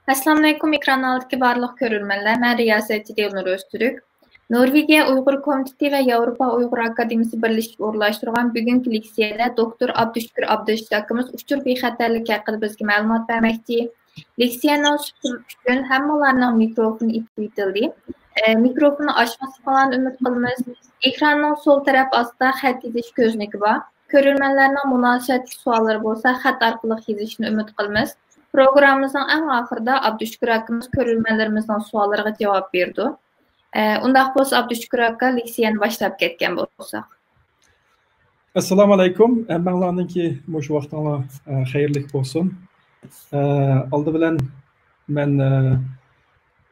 Assalamu alaykum ekranlardaki barlıq görülmələr. Mən riyasetçi Elnur Öztürk. Norvegiya Uyğur Komiteti və Avropa Uyğur Akademiyası birləşib uğurlaşdırğan bugünkü leksiyada Doktor Abdüşkür Abdüştakımız uçur bexətərlik haqqında bizə məlumat verməkdir. Leksiyanın üçün hammalarının mikrofonu itirildi. Mikrofonu açması falan ümid qılmız. Ekranın sol tərəf astda xətt yeziş gözünü var. Görülmələrinin münasibətli sualları bolsa xətt arqılıq yezişini ümid qılmız. Programımızın ən axırda Abdüşkür haqqımız görülmələrimizdən suallarına cavab verdi. Undaq bolsa Abdüşkür haqqa leksiyani başlab ketgan bolsaq. Assalamu alaykum. Mənglarning ki, mush vaqtlar xeyirlik bolsun. Aldı bilan men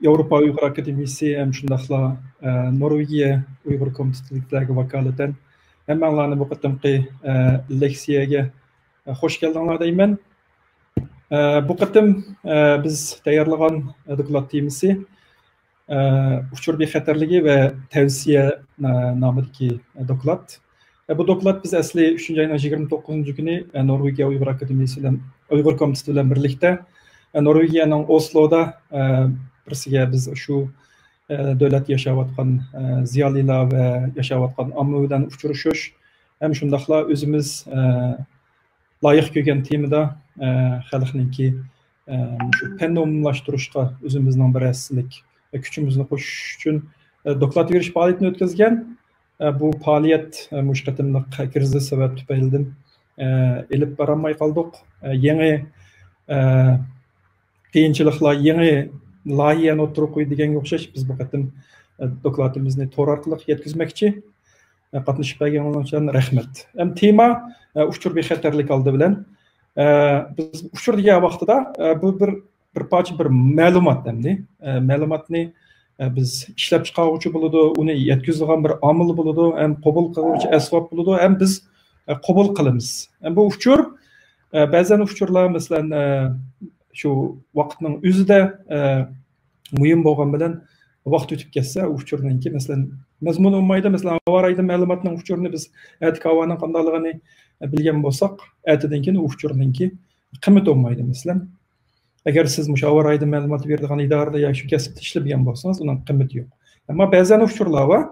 Avropa Uyğur Akademiyası hem shundaqla Norvegiya Uyğur Komitetiga vakolatan mənglarni bu qatımqi leksiyaga xoş geldinglar deyman. Bu qatım biz tayyorlagan doklad temisi uçur bexatarligi ve tavsiye nomidagi doklad. Bu doklad biz asli 3 ayın 29 günü Norvegiya Uyghur Akademiyası bilan Uyghur Komiteti bilan birlikte Norvegiyaning Oslo'da birisiga biz şu davlat yaşayotgan ziyolilar ve yaşayotgan omma bilan uchrashish hem shundaqla o'zimiz loyiq ko'rgan temada xalqninki shu fanni umumlashtirishga o'zimizning bir aslik küçümüzünü qo'shish uchun doklad berish faoliyatini o'tkazgan. Bu faoliyat mush qatimliq kriz sabab tufaylidan elib borolmay qoldik. Yangi qiyinchiliklar, yangi loyihani o'tirib qo'ydiganga o'xshash biz bu qatim dokladimizni to'r orqali yetkazmoqchi. Qatnashib berganlar uchun rahmat. Ham tema uçur bexatarlik oldi bilan biz uçur degan vaqtida bu bir parça bir ma'lumot hamda ma'lumotni biz ishlab chiqaruvchi bo'ladi, uni yetkazadigan bir omil bo'ladi, ham qabul qiluvchi asbob bo'ladi, ham biz qabul qilamiz. Bu uchur ba'zan uchurlar masalan shu vaqtning o'zida muhim bo'lgan bilan vaqt o'tib ketsa, uchurningki masalan mazmun olmaydi. Masalan, avarayda ma'lumotning uchurini biz atqavaning qandaligini bilgan bo'lsak, atadan keyin uchurningki qimmat olmaydi masalan. Agar siz mushavarayda ma'lumot beradigan idorada yoki shu kasbda ishlagan bo'lsangiz, uning qimmati yo'q. Ammo ba'zan uchurlar bor.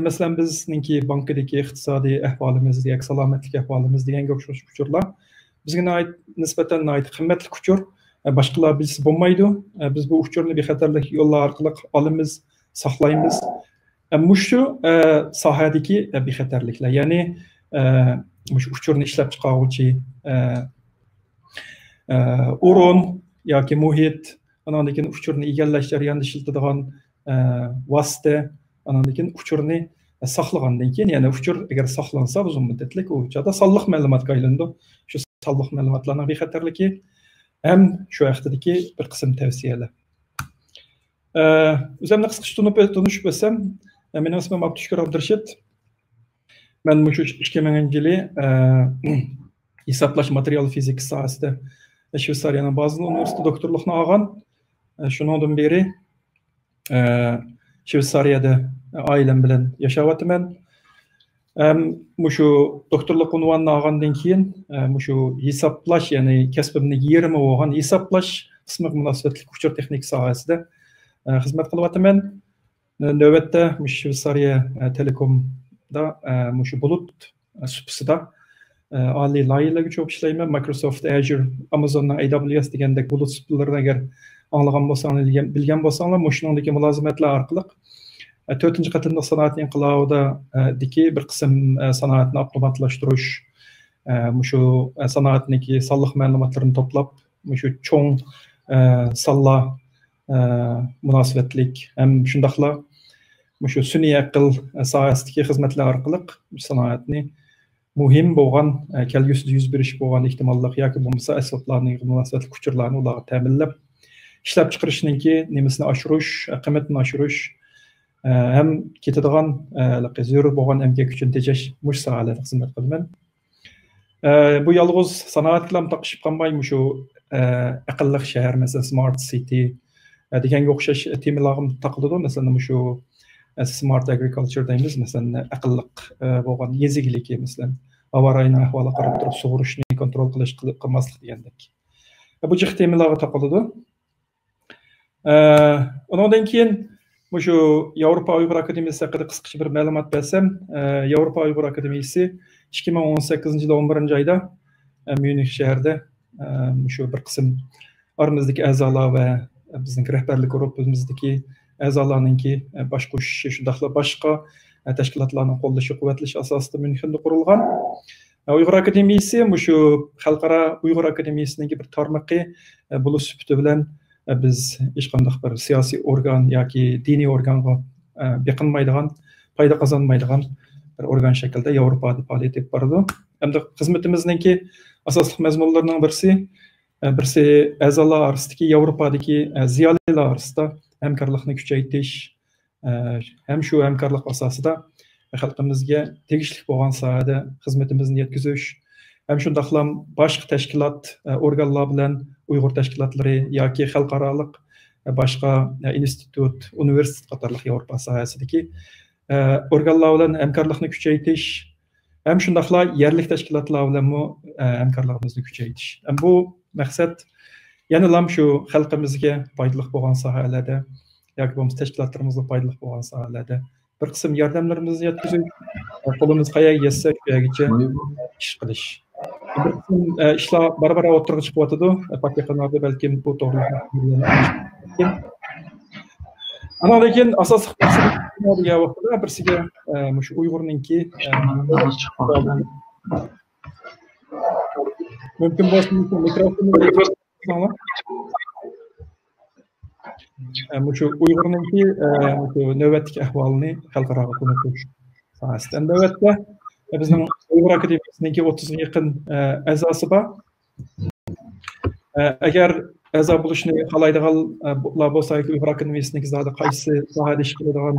Masalan, bizningki bankadagi iqtisodiy ahvolimiz yoki salomatlik ahvolimiz deganga o'xshash uchurlar bizga nisbatan qimmatli uchur. Boshqalar bilsa bo'lmaydi. Biz bu uchurni bexatarlik yo'llar orqali olamiz, saqlaymiz. Shu sohadagi bexatarliklar, ya'ni shu uchurni ishlab chiqaruvchi o'rin yoki muhit, andan keyin uchurni egallash jarayonida ishlatadigan vosita, andan keyin uchurni saqlagandan keyin, ya'ni uchur agar saqlansa uzun muddatlik u joyda sonliq ma'lumotga aylandi. Shu sonliq ma'lumotlarning bexatarligi hem şu vaqtdagi bir qism tavsiyalar. O'zimni qisqacha tanishib bo'lsam, mening ismim Abdüşkür Abdurshid. Men mush 2000-yili hisoblash material fizika sohasida Shveysariyaning Basel universiteti doktorluqni olgan. Shundan beri Shveysariyada oilam bilan yashayapman. Mushu doktorluq unvonini olgandan keyin mushu hisoblash, ya'ni kasbimning yerimi bo'lgan hisoblash qismi munosabatli uchur texnik sohasida xizmat qilyapman. Navbatda Shveysariya Telekomda mushu bulut subsida oliy loyihalarga cho'p ishlayman. Microsoft Azure, Amazonning AWS degandek bulut sublarini agar anglagan bo'lsangiz, bilgan bo'lsanglar, mushuningdagi mulozimatlar orqali 4-chi qatimliq sanoat inqilobidagi bir qism sanoatni avtomatlashtirish, shu sanoatniki sonliq ma'lumotlarini to'plab, shu cho'ng sonlar munosabatlik ham shundaqla shu sun'iy aql sohasidagi xizmatlar orqali sanoatni muhim bo'lgan kelgusida yuz berish bo'lgan ehtimollar yoki bo'lmasa asboblarning munosabatli uchurlarni ularga ta'minlab ishlab chiqarishninki nimasini oshirish, qiymatini oshirish hem ketadigan zarur bo'lgan emgak uchun tejash mush sohalarda xizmat qilaman. Bu yolg'iz sanoat bilan taqishib qolmay, shu aqlli shahar, masalan smart city deganga o'xshash temalarni taqiladi. Masalan, shu smart agriculture deymiz, masalan aqlli bo'lgan yezikligi, masalan avarayning ahvoliga qarab turib sug'urishni kontrol qilish qilmaslik degandek. Bu jihat temalarga taqiladi. Ondan keyin şu Avrupa Uyghur Akademiyasi haqida qisqacha bir ma'lumot bersam, Avrupa Uyghur Akademiyasi 2018 yılı 11 ayda Münih şehrida şu bir qism aramızdaki a'zolar ve bizning rehberlik guruhimizdagi a'zolarninki bosh qo'shishi shundaqla boshqa tashkilotlarning qo'llashi quvvatlash asosida Münxenda qurilgan Uyghur Akademiyasi shu xalqaro Uyghur Akademiyasining bir tarmoqi bo'lish sifati bilan biz hech qanday bir siyosiy organ yoki diniy organga biqinmaydigan, foyda qozonmaydigan bir organ shaklida Yevropada faoliyat olib boradi. Hamda xizmatimizningki asosli mazmunlarining birisi a'zolar orasidagi Yevropadagi ziyolilar orasida hamkorlikni kuchaytirish, ham shu hamkorlik asosida xalqimizga tegishli bo'lgan sohada xizmatimizni yetkazish, ham shundaqla boshqa tashkilot organlar bilan Uyg'ur tashkilotlari yoki xalqaroliq boshqa institut, universitet qatorliq Yevropa sohasidagi organlar bilan hamkorlikni kuchaytirish, ham shundaqla yerlik tashkilotlar bilan hamkorligimizni kuchaytirish. Bu maqsad yana ham shu xalqimizga foydali bo'lgan sohalarda yoki bo'lmasa tashkilotlarimizga foydali bo'lgan sohalarda bir qism yordamlarimizni yetkazish, qo'limiz qayerga yetsa shu yergacha ish qilish. Bir qism ishlar barbara o'tirib chiqyotidi, yaqinlarda balkim bu to'g'rida. Ana lekin asosiy degan vaqtda birsiga shu Uyg'urninki mumkin bo'lsa mikrofonni shu Uyg'urninki navbatdagi ahvolini xalqaro ko'rsatish sohasida. Navbatda bizning Uyg'ur Akademiyasining 30 ga yaqin a'zosi bor. Agar a'zo bo'lishni xohlaydiganlar bo'lsa, Uyg'ur Akademiyasining zodi qaysi sohada ish qiladigan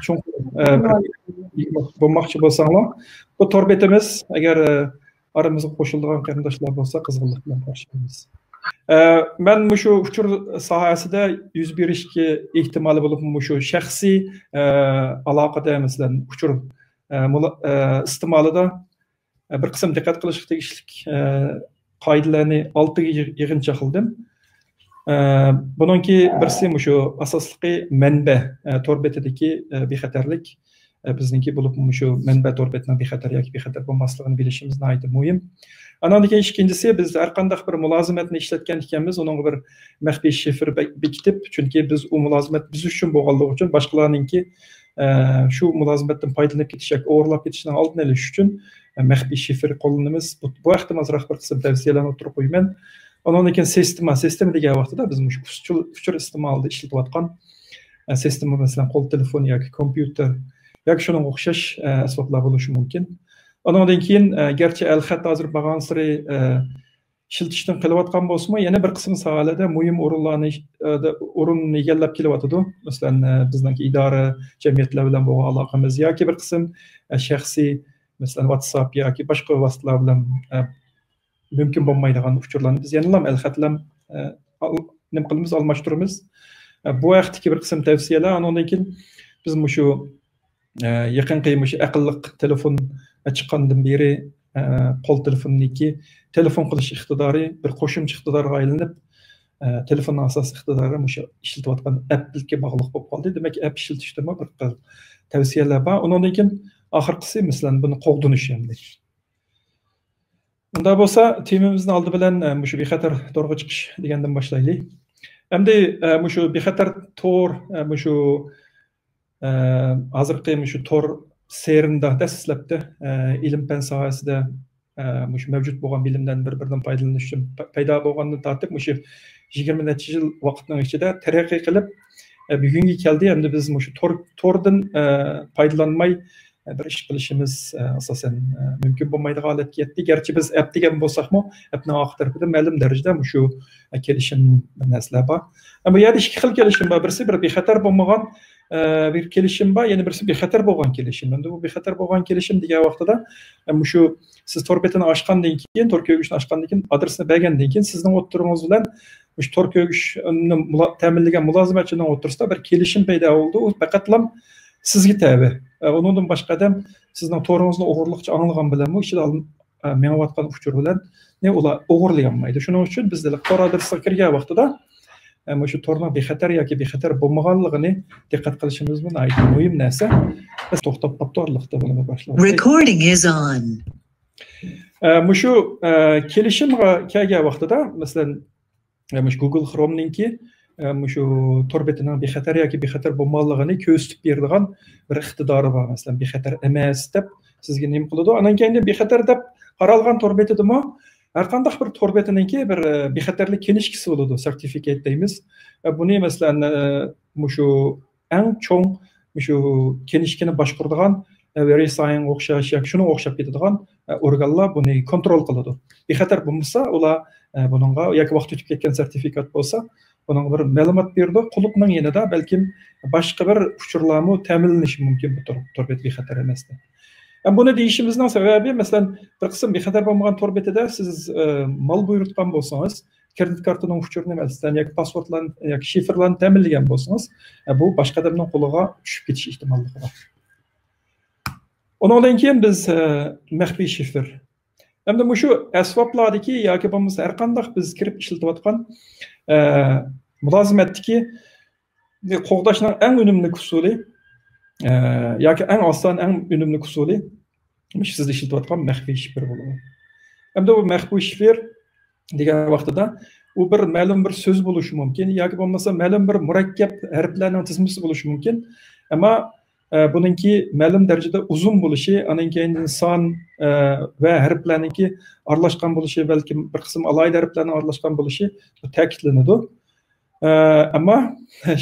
cho'ng bo'lmoqchi bo'lsanglar, bu tor betimiz agar aramızga qo'shiladigan qarindoshlar bo'lsa, qizg'inlik bilan qarshılaymiz. Ben shu uchur sohasida yuz berishga ehtimoli bo'lib, shu shaxsiy aloqada masalan uchur iste'molida bir qism diqqat qilishga tegishli qoidalarni 6 ga yig'incha qildim. Buningki birisi shu asosli manba tor betidagi bexatarlik. Bizningki bo'lib shu manba tor betining bexatar yoki bexatar bo'lmasligini bilishimiz nihoyatda muhim. Andan keyin ikkinchisi, biz har qanday bir mulozimatni ishlatgan ekanmiz, uning bir maxfiy shifr bekitib, chunki biz u mulozimat biz uchun bo'lganligi uchun boshqalarningki shu mulozimatdan foydalanib ketish yoki o'g'irlab ketishdan oldini olish uchun maxfiy shifr qo'llanamiz. Bu vaqtda mazroq bir qism tavsiyalarni o'tirib qo'yman. Ondan keyin sistema degan vaqtda biz shu uchur iste'molida ishlatayotgan sistema masalan qo'l telefoni yoki kompyuter yoki shunga o'xshash asboblar bo'lishi mumkin. Ondan keyin garchi al-xat hozir bo'lgan sari ishlatishdan qilayotgan bo'lsa-mu, yana bir qism sohalarda muhim o'rinni egallab kelyotidi. Masalan, bizning idora, jamiyatlar bilan bo'lgan aloqamiz yoki bir qism shaxsiy, masalan, WhatsApp yoki boshqa vositalar bilan mumkin bo'lmaydigan uchurlarni biz yana ham al-xat bilan nima qilamiz, almashtiramiz. Bu vaqtdagi bir qism tavsiyalar. Ondan keyin biz shu yaqinqi aqlli telefon chiqqandan beri qo'l telefoniki telefon qilish iqtidori bir qo'shimcha iqtidorga aylanib, telefon asos iqtidori ishlatayotgan appga bog'liq bo'lib qoldi. Demak, app ishlatishda bir tavsiyalar bor. Undan keyin oxirgisi masalan buni qo'g'dinish hamda. Unda bo'lsa, temamizni oldi bilan shu bexatar to'rga chiqish degandan boshlaylik. Endi shu bexatar to'r shu hozirgi shu to'r seyrida dastlabda ilm fan sohasida shu mavjud bo'lgan bilimdan bir-biridan foydalanish uchun paydo bo'lgandan tortib shu 20 necha yil vaqtning ichida taraqqiy qilib bugunga keldi. Endi biz shu to'rdan foydalanmay bir ish qilishimiz asosan mumkin bo'lmaydigan holatga yetdi. Garchi biz app degan bo'lsak-mu, appning oxir tarafida ma'lum darajada shu kelishim narsalar bor. Ammo yana ikki xil kelishim bor. Birisi bir bexatar bo'lmagan bir kelishim bor, yana birisi bexatar bo'lgan kelishim. Endi bu bexatar bo'lgan kelishim degan vaqtida shu siz tor betini ochgandan keyin, tor ko'gishni ochgandan keyin, adresini bergandan keyin sizning o'tiringiz bilan shu tor ko'gishni ta'minlagan mulozimatchining o'tirisida bir kelishim paydo bo'ldi. U faqatlam sizga tabi. Ondan boshqa adam sizning to'ringizni o'g'irlikcha anglagan bilan bu ishda menayotgan uchur bilan ne ular o'g'irlayolmaydi. Shuning uchun bizlar tor adresga kirgan vaqtida şu torna bexatar yoki bexatar bo'lmaganligini diqqat qilishimiz muhim narsa. Biz to'xtab qolib orliqda buni boshlaymiz. Recording is on. Şu kelishimga kelgan vaqtida, masalan, Google Chrome'ninki şu tor betining bexatar yoki bexatar bo'lmaganligini ko'rsatib beradigan bir iqtidori bor. Masalan, bexatar emas deb sizga nima qiladi? Anan keyin bexatar deb qaralgan tor betidimi? Har qanday bir tor betininki bir bexatarlik kinishkisi bo'ladi, sertifikat deymiz. Buni masalan şu eng cho'ng şu kinishkini boshqaradigan VeriSign o'xshash yoki shuni o'xshab ketadigan organlar buni kontrol qiladi. Bexatar bo'lmasa, ular buningga yoki vaqt o'tib ketgan sertifikat bo'lsa, buning bir ma'lumot berdi. Qulupning yanida balkim boshqa bir uchurlarni ta'minlanishi mumkin bu tor bet bexatar emas. Buni deyishimizning sababi, masalan, bir qism bexatar bo'lmagan tor betida siz mol buyurtgan bo'lsangiz, kredit kartining uchurini masalan yoki pasportlarni yoki shifrlarni ta'minlagan bo'lsangiz, bu boshqa odamning qo'liga tushib ketish ehtimolligi bor. Ondan keyin biz maxfiy shifr. Hamda şu asboblardagi yoki bo'lmasa har qanday biz kirib ishlatayotgan mulozimatdagi qo'g'dashning eng unumli usuli yoki eng oson, eng unumli usuli siz ishlatayotgan maxfiy shifr bo'ladi. Hamda bu maxfiy shifr degan vaqtida u bir ma'lum bir so'z bo'lishi mumkin yoki bo'lmasa ma'lum bir murakkab harflarning tizmasi bo'lishi mumkin. Ammo buningki ma'lum darajada uzun bo'lishi, anan keyin son va harflarningki aralashgan bo'lishi, balki bir qism alohida harflarning aralashgan bo'lishi ta'kidlanadi. Ammo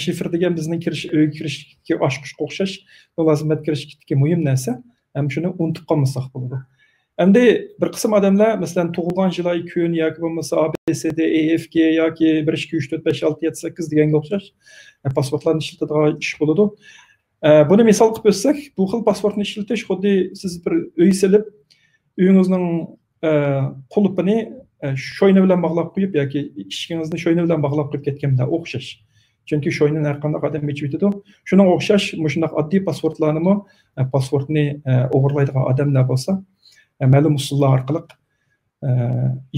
shifr degan bizning uyga kirishga ochqishga o'xshash mulozimat kirishga muhim narsa. Ham shuni unutib qolmasak bo'ladi. Endi bir qism odamlar masalan tug'ilgan yili kun yoki bo'lmasa ABCD EFG yoki 1 2 3 4 5 6 7 8 deganga o'xshash pasportlarni ishlatadigan ish bo'ladi. Buni misol qilib o'tsak, bu xil pasportni ishlatish xuddi siz bir uy silib, uyingizning qulupini shoyna bilan bog'lab qo'yib yoki eshigingizni shoyna bilan bog'lab qo'yib ketganda o'xshash. Chunki shoynani har qanday odam ichib yetadi. Shunga o'xshash shunday oddiy pasportlarni pasportni o'g'irlaydigan odamlar bo'lsa, ma'lum usullar orqali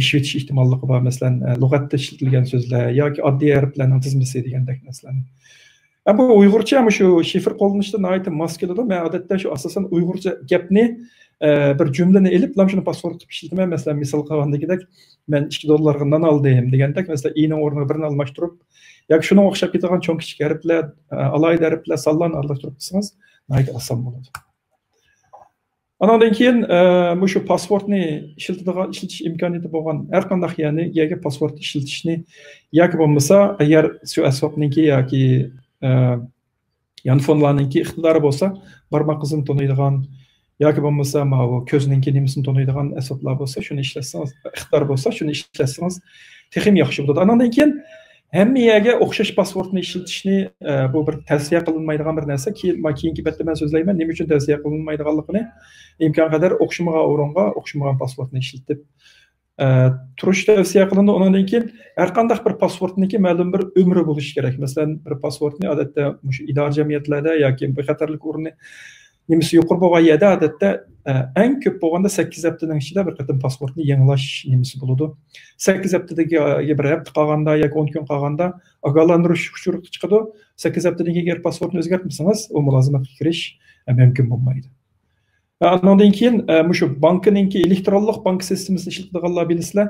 ish yetish ehtimolligi bor. Masalan, lug'atda ishlatilgan so'zlar yoki oddiy harflarning tizmasi degandek narsalar. Bu Uyg'urcha şu shifr qo'llanishda nihoyatda mos keladi. Men odatda shu asosan Uyg'urcha gapni bir jumlani elib, shuni pasport qilib ishlataman. Masalan, misol qilgandagidek, men $2 non oldim degandek, masalan, i'ning o'rniga birini almashtirib, yoki shunga o'xshab ketadigan cho'ng kichik harflar, alohida harflar sonlarni aralashtirib qilsangiz, nihoyatda oson bo'ladi. Andan keyin shu pasportni ishlatish imkoniyati bo'lgan har qanday yangi pasport ishlatishni yoki bo'lmasa, agar shu asbobniki yoki yanfonlarninki iqtidori bo'lsa, barmoq izini taniydigan yoki bo'lmasa, ko'zninki nimasini taniydigan asboblar bo'lsa, shuni ishlatsangiz, iqtidor bo'lsa, shuni ishlatsangiz texim yaxshi bo'ladi. Andan keyin hammaga o'xshash pasportni ishlatishni bu bir tavsiya qilinmaydigan bir narsa. Keyingi betda men so'zlayman, nima uchun tavsiya qilinmaydiganligini. Imkon qadar o'xshamagan o'ringa o'xshamagan pasportni ishlatib turish tavsiya qilindi. Undan keyin har qanday bir pasportniki ma'lum bir umri bo'lishi kerak. Masalan, bir pasportni odatda shu idora jamiyatlarda yoki bexatarlik o'rni nimasi yuqori bo'lgan yerda odatda eng ko'p bo'lganda 8 haftaning ichida bir qatim pasportni yangilash nimasi bo'ladi. 8 haftadagi bir hafta qolganda yoki 10 kun qolganda ogohlantirish uchuri chiqadi. 8 haftadan keyin agar pasportni o'zgartmasangiz, u mulozimatga kirish mumkin bo'lmaydi. Ondan keyin shu bankninki elektronlik bank sistemasini ishlatadiganlar bilasizlar,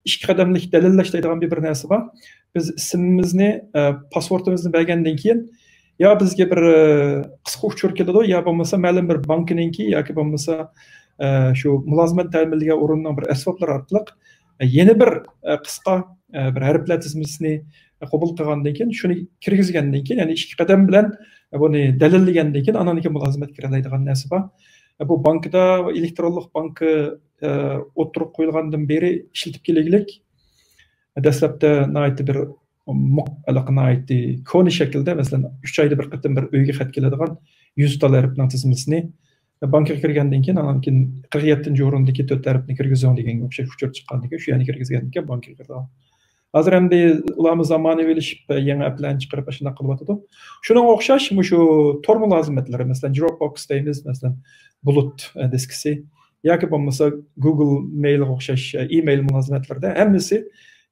2 qadamlik dalillash deydigan bir narsa bor. Biz ismimizni, pasportimizni bergandan keyin ya bizga bir qisqa uchur keladi, ya bo'lmasa ma'lum bir bankninki yoki bo'lmasa shu mulozimat ta'minlagan o'rinning bir asboblar orqali yana bir qisqa bir harflar tizmasini qabul qilgandan keyin, shuni kirgizgandan keyin, ya'ni 2 qadam bilan buni dalillagandan keyin ananiki mulozimat kiradigan narsa bor. Bu bankda elektronlik banki o'tirib qo'yilgandan beri ishlatib kelaylik. Dastlabda nihoyatda bir nihoyatda koni shaklda, masalan, 3 oyda bir qatim bir uyga xat keladigan 100 ta harfning tizmasini bankka kirgandan keyin, anan keyin 47-o'rindagi 4 harfni kirgizing deganga o'xshash uchur chiqqandan keyin, shu yani kirgizgandan keyin bankka kirdi. Hozir endi ularimiz zamonaviylashib, yangi applarni chiqarib shunday qilyapti. Shunga o'xshash shu tor mulozimatlari, masalan, Dropbox deymiz, masalan, bulut diskisi yoki bo'lmasa Google Mailga o'xshash email mulozimatlarida hammasi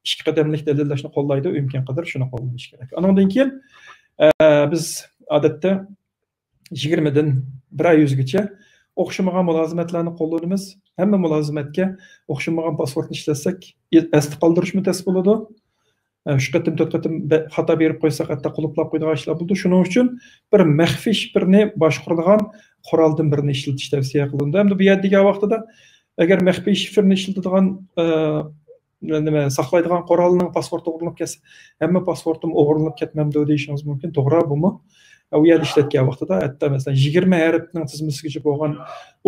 ikki qadamlik dalillashni qo'llaydi, imkon qadar shuni qo'llash kerak. Andan keyin biz odatda 20 dan 100gacha o'xshamagan mulozimatlarni qo'llaymiz. Hamma mulozimatga o'xshamagan pasportni ishlatsak, asli qoldirishmi tez bo'ladi. Shu qatim 4 qatim xato berib qo'ysak, hatto quluplab qo'yadigan ishlar bo'ldi. Shuning uchun bir maxfiy shifrni boshqarilgan quroldan birini ishlatish tavsiya qilindi. Hamda bu yerdagi vaqtida agar maxfiy shifrni ishlatadigan nima saqlaydigan qurolning pasporti o'g'irlanib ketsa, hamma pasportim o'g'irlanib ketmamdi deyishingiz mumkin. To'g'ri bumi? U yerda ishlatgan vaqtida hatto masalan 20 harfning tizimisigacha bo'lgan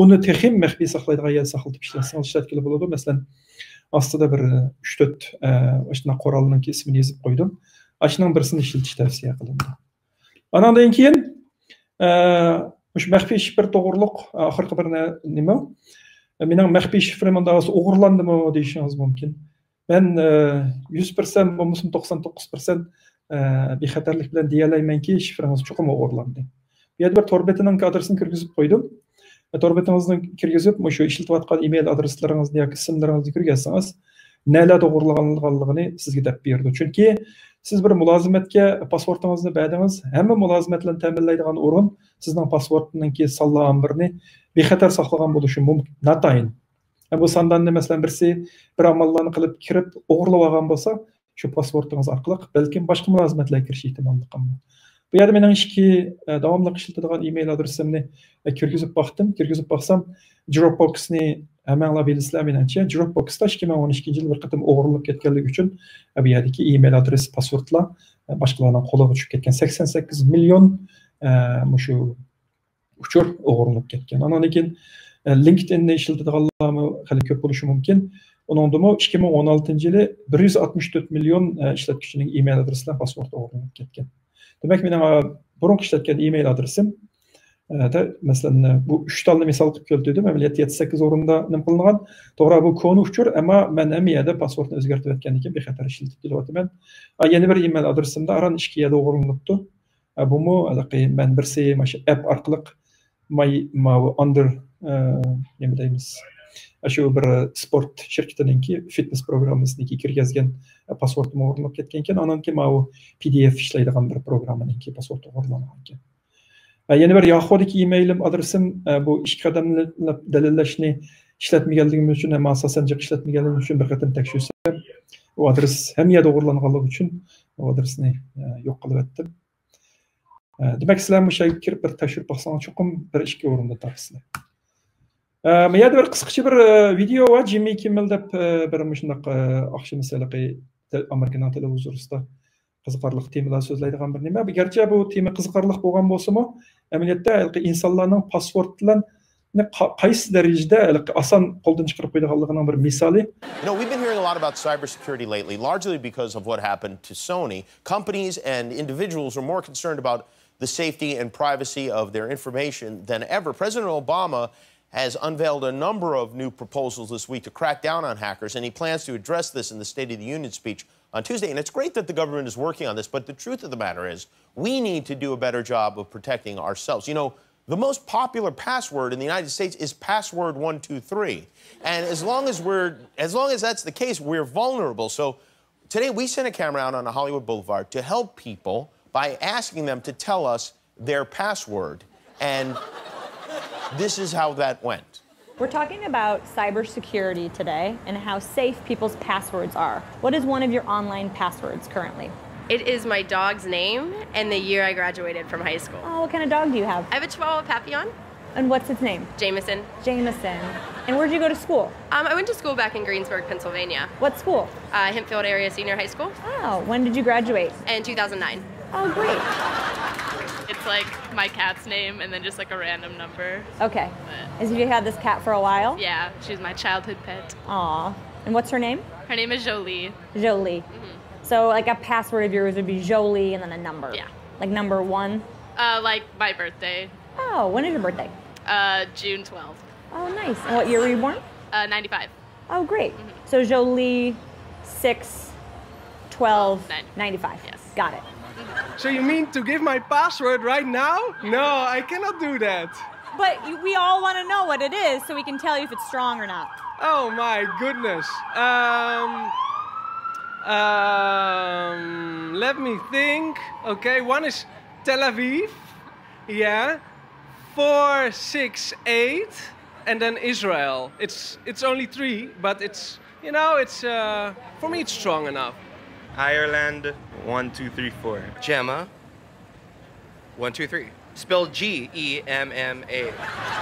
uni texim maxfiy saqlaydigan yer saqlatib ishlatsangiz ishlatgili bo'ladi. Masalan, ostida bir 3-4 o'shana qurolning ismini yozib qo'ydim. Ashning birisini ishlatish tavsiya qilindi. Andan keyin o'sha maxfiy shifr to'g'riliq oxirgi bir nima? Mening maxfiy shifrimda o'g'irlandimi deyishingiz mumkin. Ben 100% bo'lmasam 99% bexatarlik bilan deyalaymanki, shifrimiz chuqur o'g'irlandi. Bu yerda bir tor betining adresini kirgizib qo'ydim. Tor betingizni kirgizib, shu ishlatayotgan email adreslaringizni yoki ismlaringizni kirgizsangiz, nelarda o'g'irlanganligini sizga deb berdi. Chunki siz bir mulozimatga pasportingizni berdingiz, hamma mulozimatlarni ta'minlaydigan o'rin sizning pasportiningki sonlardan birini bexatar saqlagan bo'lishi mumkin. Natayin. Bu sondan masalan birisi bir amallarni qilib kirib o'g'irlab olgan bo'lsa, shu pasportingiz orqali balkim boshqa mulozimatlarga kirish ehtimoli ham bor. Bu yerda mening ishki davomli ishlatadigan email adresimni kirgizib baxtim. Kirgizib baxsam, Dropbox'ni hammalar bilasizlar menimcha. Dropbox'da 2012-yil bir qatim o'g'irlanib ketganligi uchun bu yerdagi email adres passwordlar boshqalarning qo'liga tushib ketgan 88 million shu uchur o'g'irlanib ketgan. Andan keyin LinkedIn'ni ishlatadiganlarmi hali ko'p bo'lishi mumkin. Uningdimi 2016-yili 164 million ishlatuvchining email adresidan pasport o'g'irlanib ketgan. Demak, mening burungi ishlatgan email adresim masalan bu 3 talni misol qilib keltirdim. Amaliyotda 7-8 o'rinda nima qilingan. To'g'ri, bu koni uchur, ammo men ham yerda pasportni o'zgartirib aytgandan keyin bexatar ishlatib kelyapman. Yana bir email adresimda aran 2 yerda o'g'irlanibdi. Bumi men birsi mana app orqali my under nima deymiz? Shu bir sport shirkatininki fitness programmasiga kirgizgan pasportim o'g'irlanib ketgan ekan. Ondan keyin mana PDF ishlaydigan bir programmaninki pasporti o'g'irlangan ekan. Yana bir Yahoo'dagi emailim adresim bu ikki qadamli dalillashni ishlatmaganligim uchun ham asosan ishlatmaganligim uchun bir qatam tekshirsam, u adres ham yerda o'g'irlanganligi uchun u adresni yo'q qilib etdim. Demak, sizlar bu shayga kirib bir tekshirib baxsangiz chuqur bir ishga o'rinda topasizlar. Bu yerda bir qisqacha bir video va Jimmy Kimmel deb bir shunday oqshom masalaqi Amerikan televizorida qiziqarli temalar so'zlaydigan bir nima. Garchi bu tema qiziqarli bo'lgan bo'lsa-mu, amaliyotda insonlarning pasportlarini qaysi darajada oson qo'ldan chiqarib qo'yadiganligining bir misoli. You know, we've been hearing a lot about cybersecurity lately, largely because of what happened to Sony. Companies and individuals are more concerned about the safety and privacy of their information than ever. President Obama has unveiled a number of new proposals this week to crack down on hackers, and he plans to address this in the State of the Union speech on Tuesday. And it's great that the government is working on this, but the truth of the matter is we need to do a better job of protecting ourselves. You know, the most popular password in the United States is password 123. And as long as that's the case, we're vulnerable. So today we sent a camera out on the Hollywood Boulevard to help people by asking them to tell us their password. And this is how that went. We're talking about cybersecurity today and how safe people's passwords are. What is one of your online passwords currently? It is my dog's name and the year I graduated from high school. Oh, what kind of dog do you have? I have a Chihuahua Papillon. And what's its name? Jameson. Jameson. And where'd you go to school? I went to school back in Greensburg, Pennsylvania. What school? Hempfield Area Senior High School. Oh, when did you graduate? In 2009. Oh, great. It's like my cat's name and then just like a random number. Okay. As if you had this cat for a while? Yeah, she's my childhood pet. Aw. And what's her name? Her name is Jolie. Jolie. Mm-hmm. So like a password of yours would be Jolie and then a number. Yeah. Like number 1? Like my birthday. Oh, when is your birthday? June 12th. Oh, nice. And what year were you born? 95. Oh, great. Mm-hmm. So Jolie, 6, 12, 95. Yes. Got it. So you mean to give my password right now? No, I cannot do that. But we all want to know what it is so we can tell you if it's strong or not. Oh my goodness. Let me think. Okay, one is Tel Aviv. Yeah. 4, 6, 8, and then Israel. It's only 3, but it's, you know, it's for me it's strong enough. Ireland, 1, 2, 3, 4. Gemma, 1, 2, 3. Spelled Gemma.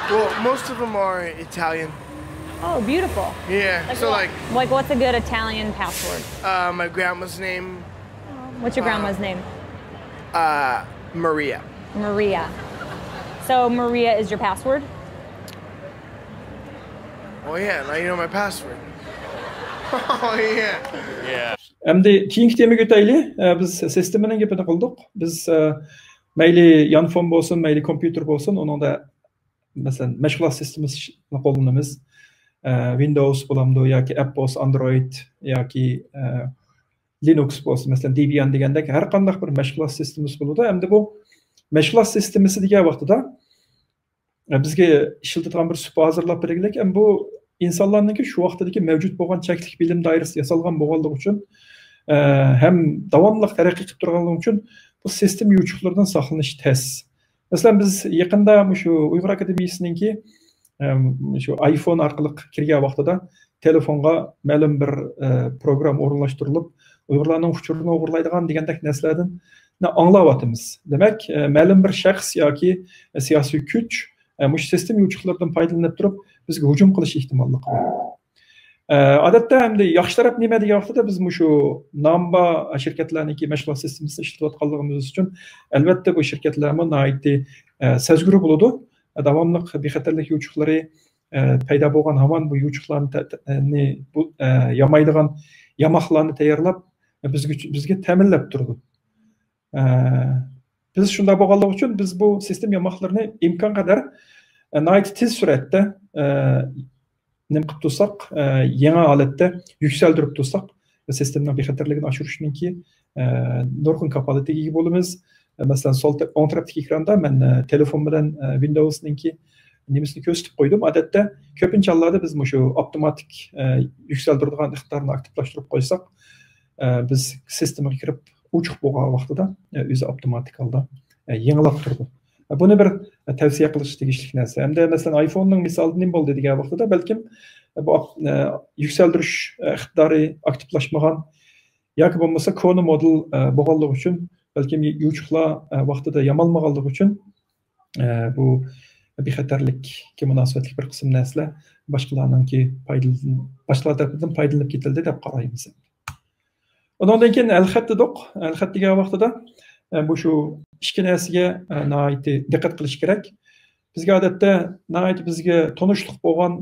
Well, most of them are Italian. Oh, beautiful. Yeah. Like so what? Like what's a good Italian password? My grandma's name. What's your grandma's name? Maria. Maria. So Maria is your password? Oh yeah, now you know my password. Oh yeah. Yeah. Endi keyingi temaga o'taylik. Biz sistemning gapini qildik. Biz mayli yanfon bo'lsin, mayli kompyuter bo'lsin, uningda masalan mashg'ulot sistemasini qo'llanamiz. Windows bo'lamdi yoki app bo'lsa Android yoki Linux bo'lsa, masalan Debian degandek har qanday bir mashg'ulot sistemasi bo'ladi. Endi bu mashg'ulot sistemasi degan vaqtida bizga ishlatadigan bir supa hozirlab beraylik. Bu insonlarningki shu vaqtdagi mavjud bo'lgan cheklik bilim doirasida yasalgan bo'lganligi uchun ham davomli taraqqiy qilib turganligi uchun bu sistema yuvuqlardan saqlanish tez. Masalan biz yaqinda shu Uyg'ur akademiyasiningki shu iPhone orqali kirgan vaqtida telefonga ma'lum bir program o'rinlashtirilib, Uyg'urlarning uchurini o'g'irlaydigan degandek narsalardan anglayapmiz. Demak, ma'lum bir shaxs yoki siyosiy kuch mush sistem yuvuqlardan foydalanib turib bizga hujum qilish ehtimolligi bor. Odatda endi yaxshi taraf nima degan vaqtda biz shu Namba shirkatlarniki mashg'ulot sistemasini ishlatayotganligimiz uchun albatta bu shirkatlarga noiti sezguri bo'ladi. Davomli bexatarlik yuvuqlari paydo bo'lgan hamon bu yuvuqlarni yamaydigan yamoqlarni tayyorlab bizga ta'minlab turdi. Biz shunday bo'lganligi uchun biz bu sistem yamoqlarini imkon qadar noiti tez suratda nima qilib tursak, yangi holatda yuksaltirib tursak, sistemning bexatarligini oshirishninki nurg'un kafolatiga ega bo'lamiz. Masalan, o'ng tarafdagi ekranda men telefon bilan Windows'ninki nimasini ko'rsatib qo'ydim. Odatda ko'pincha hollarda biz shu avtomatik yuksaltiradigan ixtiyorni aktivlashtirib qo'ysak, biz sistemaga kirib uchiq bo'lgan vaqtida o'zi avtomatik holda yangilab turdi. Buni bir tavsiya qilish tegishli narsa. Hamda masalan iPhone'ning misolida nima bo'ldi degan vaqtida balkim bu yuksaltirish ixtiyori aktivlashmagan yoki bo'lmasa koni model bo'lganligi uchun balkim yuvuqlar vaqtida yamalmaganligi uchun bu bexatarlikka munosabatli bir qism narsalar boshqalar tarafidan foydalanib ketildi deb qaraymiz. Undan keyin al-xat dedik. Al-xat degan vaqtida bu shu ikki narsaga noiti diqqat qilish kerak. Bizga odatda noiti bizga tanishlik bo'lgan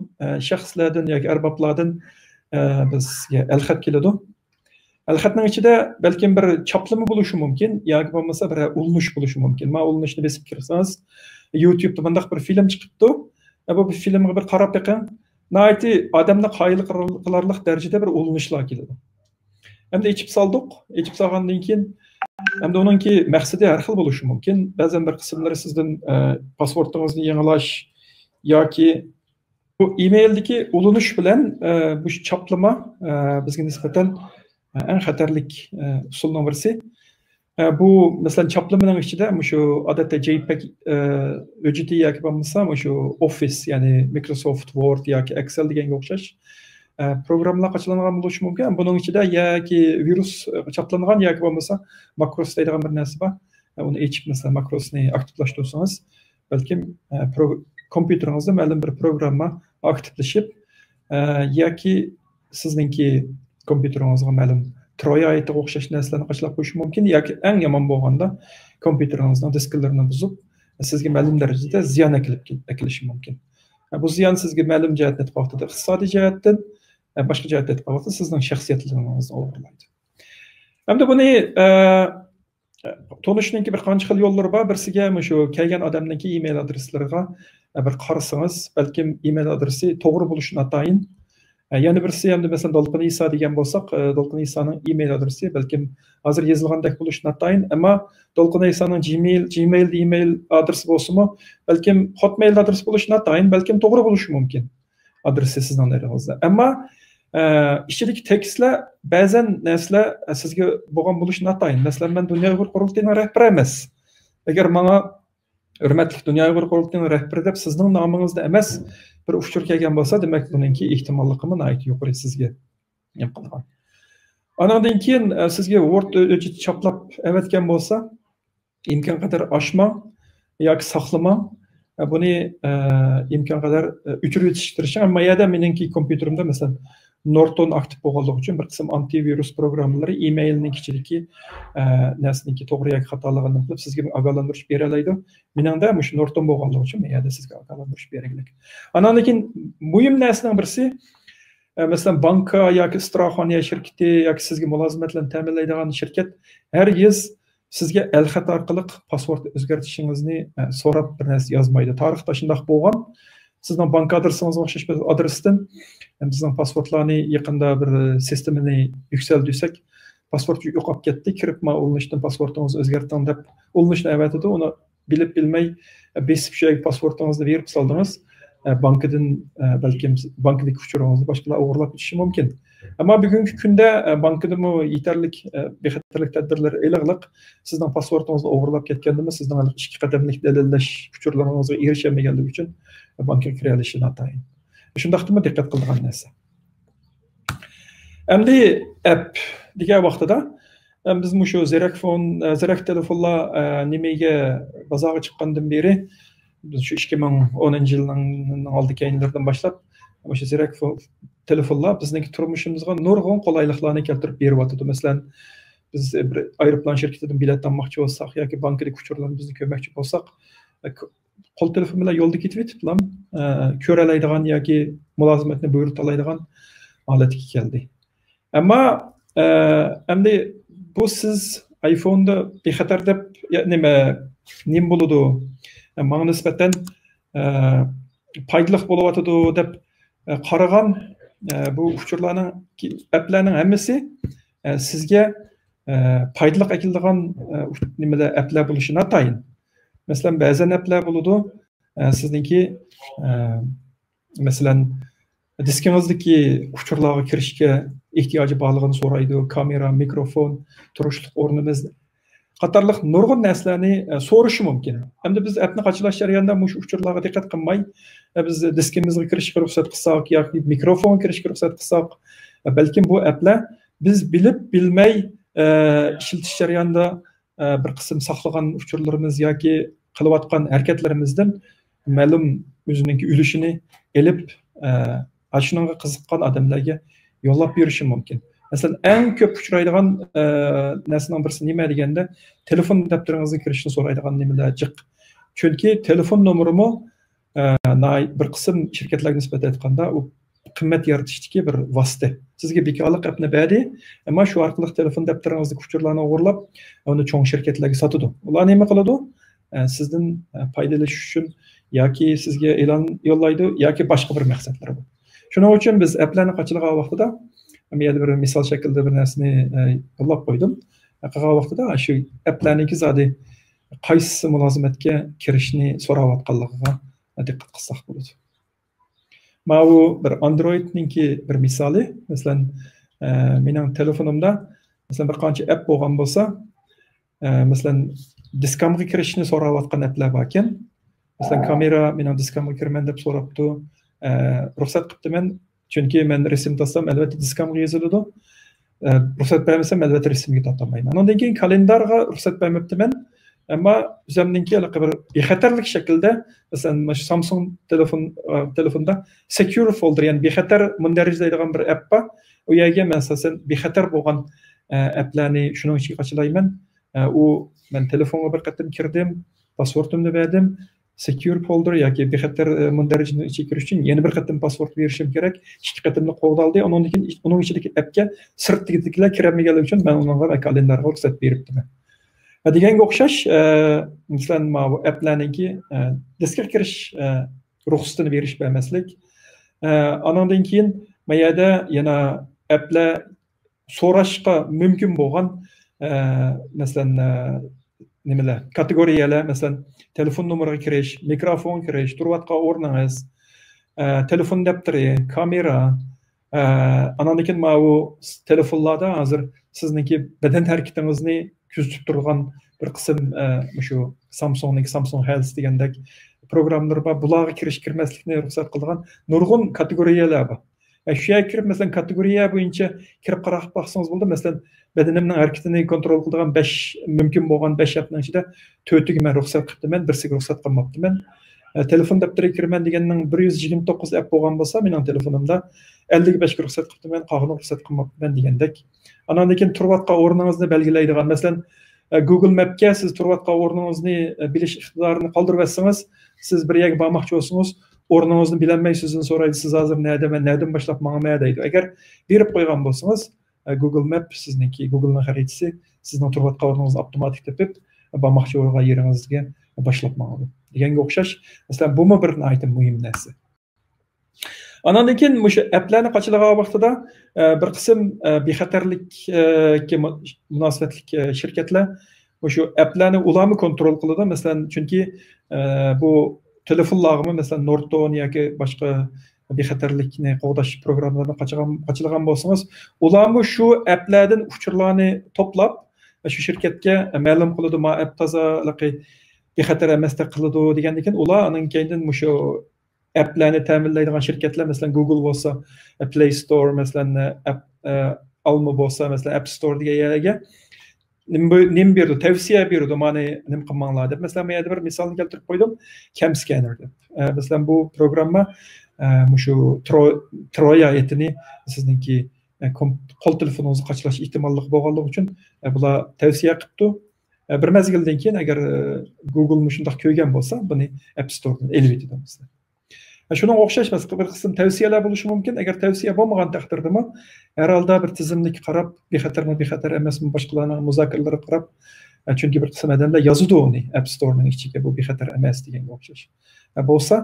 shaxslardan yoki arboblardan bizga al-xat keladi. Al-xatning ichida balkim bir choplama bo'lishi mumkin yoki bo'lmasa bir ulanish bo'lishi mumkin. Men ulanishni besib kirsangiz, YouTube'da bunday bir film chiqibdi. Bu filmga bir qarab beqing. Noiti odamni qoyil qilarlik darajada bir ulanishlar keladi. Hem de içip saldık. İçip salgandan keyin hem de onunki maqsadi har xil bo'lishi mumkin. Ba'zan bir qismlari sizdan pasportingizni yangilash yoki bu emaildagi ulanish bilan bu choplama bizga nisbatan eng xatarlik usullardan birisi. Bu masalan choplamaning ichida shu odatda JPEG hujjati yoki bo'lmasa shu Office ya'ni Microsoft Word yoki Excel deganga o'xshash programlar qaçılangan bo'lishi mumkin. Buning ichida yoki virus chaplangan yoki bo'lmasa makros deydigan bir narsa bor. Uni echib masalan makrosni aktivlashtirsangiz, balkim kompyuteringizda ma'lum bir programma aktivlashib yoki sizningki kompyuteringizga ma'lum troyayga o'xshash narsalarni qachlab qo'yishi mumkin yoki eng yomon bo'lganda kompyuteringizning disklarini buzib sizga ma'lum darajada ziyon akilishi mumkin. Bu ziyon sizga ma'lum jihatdan vaqtida iqtisodiy jihatdan boshqa jihatdan vaqtida sizning shaxsiyatlaringizni o'g'irlaydi. Hamda buni to'lishninki bir qancha xil yo'llari bor. Birisiga shu kelgan odamningki email adreslariga bir qarasangiz, balkim email adresi to'g'ri bo'lishini atayin. Yana birisi hamda masalan Dolqin Iso degan bo'lsak, Dolqin Isoning email adresi balkim hozir yozilgandek bo'lishini atayin, ammo Dolqin Isoning Gmail email adresi bo'lsa-mu, balkim Hotmail adresi bo'lishini atayin, balkim to'g'ri bo'lishi mumkin adresi sizning eringizda. Ammo İçideki tekstler bazen nesler sizge bo'lgan bo'lishini atayin. Masalan, men Dunyo Uyg'ur qurultiyining rahbari emas. Agar menga hurmatli Dunyo Uyg'ur qurultiyining rahbari deb sizning nomingizni emas bir uchur kelgan bo'lsa, demak buningki ehtimolligimi nihoyat yuqori sizga qilgan. Andan keyin sizga Word o'chit choplab avatgan bo'lsa, imkon qadar oshmang yoki saqlamang. Buni imkon qadar o'chirib yetishtirishing. Ammo yerda meningki kompyuterimda masalan Norton aktiv bo'lganligi uchun bir qism antivirus programmalari emailning ichidagi narsaniki to'g'ri yoki xatoligini bilib sizga ogohlantirish bera oladi. Meningda shu Norton bo'lganligi uchun men yerda sizga ogohlantirish beraylik. Andan keyin muhim narsaning birisi masalan banka yoki istiroxona shirkati yoki sizga mulozimatlarni ta'minlaydigan shirkat hargiz sizga el-xat orqali pasport o'zgartirishingizni so'rab bir narsa yozmaydi. Tarixda shunday bo'lgan. Sizning bank adresingizga o'xshash bir adresdan bizning pasportlarni yaqinda bir sistemini yuksaltirsak, pasport yo'qolib ketdi, kiribma ulanishdan pasportingizni o'zgartiring deb ulanishni avatadi. Uni bilib bilmay besib shu pasportingizni berib soldingiz. Bankadan balkim bankadagi uchuringizni boshqalar o'g'irlab ketishi mumkin. Ammo bugungi kunda bankadami yetarli bexatarlik tadbirlari e'liqliq sizning pasportingizni o'g'irlab ketgandimi, sizning ikki qadamlik dalillash uchurlaringizga erishamaganligi uchun bankka kira olishini atayin. Shundaqdimi diqqat qilgan narsa. Endi app degan vaqtida biz shu Zerak telefonlar nimaga bozorga chiqqandan beri biz shu 2010-yilning oldingi oylardan boshlab shu Zerak telefonlar bizning turmushimizga nurg'un qulayliklarni keltirib beryapti. Masalan, biz bir aeroplan shirkatidan bilet olmoqchi bo'lsak yoki bankadagi uchurlarni bizni ko'rmoqchi bo'lsak, qo'l telefon bilan yo'lda ketib yetiblar, ko'ra oladigan yoki mulozimatni buyurta oladigan holatga keldi. Ammo endi bu siz iPhone'da bexatar deb nima bo'ladi? Menga nisbatan foydali bo'layotidi deb qaragan bu uchurlarning applarning hammasi sizga foydali keladigan nimalar applar bo'lishini atayin. Masalan, ba'zan applar bo'ladi sizningki masalan diskingizdagi uchurlarga kirishga ehtiyoji borligini so'raydi. Kamera, mikrofon, turishlik o'rnimiz qatorliq nurg'un narsalarni so'rashi mumkin. Hamda biz appni qachalash jarayonida shu uchurlarga diqqat qilmay, biz diskimizga kirishga ruxsat qilsak yoki mikrofonga kirishga ruxsat qilsak, balkim bu applar biz bilib bilmay ishlatish jarayonida bir qism saqlagan uchurlarimiz yoki qilayotgan harakatlarimizdan ma'lum o'zining ulushini elib shunga qiziqqan odamlarga yo'llab berishi mumkin. Masalan, eng ko'p uchraydigan narsaning birisi nima deganda, telefon daftaringizga kirishni so'raydigan nimalar jiq. Chunki telefon nomerimi bir qism shirkatlarga nisbatan aytganda u qimmat yaratishdagi bir vosita. Sizga bekorlik appni berdi, ammo shu orqali telefon daftaringizdagi uchurlarni o'g'irlab, uni cho'ng shirkatlarga sotadi. Ular nima qiladi? Sizdan foydalanish uchun yoki sizga e'lon yo'llaydi yoki boshqa bir maqsadlar bor. Shuning uchun biz applarni qachilgan vaqtida men bir misol shaklida bir narsani yo'llab qo'ydim. Qilgan vaqtida shu applarniki zodi qaysi mulozimatga kirishni so'rayotganligiga diqqat qilsak bo'ladi. Mana bu bir Androidningki bir misoli. Masalan, mening telefonimda masalan bir qancha app bo'lgan bo'lsa, masalan diskamga kirishni so'rayotgan applar bor ekan. Masalan, kamera mening diskamga kiraman deb so'rabdi. Ruxsat qilibman. Chunki men resim tasam albatta diskamga yoziladi. Ruxsat bermasam albatta resimga tortolmayman. Undan keyin kalendarga ruxsat bermabman. Ammo o'zimningki bir bexatarlik shaklda, masalan, Samsung telefonda secure folder, ya'ni bexatar mundarijlaydigan bir app bor. U yerga men asosan bexatar bo'lgan applarni shuning ichiga qachilayman. U men telefonga bir qatim kirdim, pasportimni berdim. Secure folder yoki bexatar mundarijni ichiga kirish uchun yana bir qatim pasport berishim kerak. Ikki qatimni qo'lda ondan keyin uning ichidagi appga sirtdagilar kiramaganligi uchun men unga kalendarga ruxsat beribman. Deganga o'xshash, masalan, bu applarningki diskga kirish ruxsatini berish bermaslik. Andan keyin mayada yana applar so'rashga mumkin bo'lgan masalan nimalar, kategoriyalar, masalan, telefon nomeriga kirish, mikrofon kirish, turayotgan o'rningiz, telefon daftari, kamera, Andan keyin mana bu telefonlarda hozir sizningki badan harakatingizni kuzatib turgan bir qism shu Samsung Health degandek programmalar bor. Bularga kirmaslikni ruxsat qilgan nurg'un kategoriyalar bor. Shu yerga kirib, masalan, kategoriya bo'yicha kirib qarab baxsangiz bo'ldi. Masalan, badanimning harakatini kontrol qiladigan 5 mumkin bo'lgan 5 appning ichida 4tiga men ruxsat qilibman, birsiga ruxsat qilmabman. Telefon daftariga kiraman deganning 129 app bo'lgan bo'lsa, mening telefonimda 55 ga ruxsat qilibman, qolganini ruxsat qilmabman degandek. Andan keyin turayotgan o'rningizni belgilaydigan, masalan, Google Map'ga siz turayotgan o'rningizni bilish iqtidorini qoldirib etsangiz, siz bir yerga bormoqchi bo'lsangiz, o'rningizni bilolmaysizini so'raydi, siz hozir nereden boshlab manga deydi. Agar berib qo'ygan bo'lsangiz, Google Map sizniki, Google'ning xaritasi sizning turayotgan o'rningizni avtomatik topib, bormoqchi bo'lgan yeringizga boshlab manga deganga o'xshash. Masalan, bu bir muhim narsa. Andan keyin o'sha applarni qachilagan vaqtida bir qism bexatarlikka munosabatli shirkatlar o'sha applarni ularni kontrol qiladi. Masalan, chunki bu telefonlarni masalan Norton yoki boshqa bexatarlikni qo'g'dash programmalarini qachilagan bo'lsangiz, ularni shu applardan uchurlarni to'plab shu shirkatga ma'lum qiladi, ma app tozaligi bexatar emasdek qiladi degandan keyin ular aning keyin shu applarni ta'minlaydigan shirkatlar, masalan Google bo'lsa Play Store, masalan Alma bo'lsa masalan App Store degan yerga nim berdi, tavsiya berdi, mani nim qilmanglar deb. Masalan, men bir misolni keltirib qo'ydim, Cam Scanner deb. Masalan, bu programma shu Troya etini sizningki qo'l telefoningizni qachilash ehtimolli bo'lganligi uchun bular tavsiya qilibdi. Bir mezgildan keyin agar Google shunday ko'rgan bo'lsa, buni App Storedan elib etadi. Shunga o'xshash bir qism tavsiyalar bo'lishi mumkin. Agar tavsiya bo'lmagan taqdirda har holda bir tizimlik qarab, bexatar emasmi, boshqalarning muzokaralariga qarab, chunki bir qism odamlar yozadi uni App Storening ichiga, bu bexatar emas deganga o'xshash. Bo'lsa,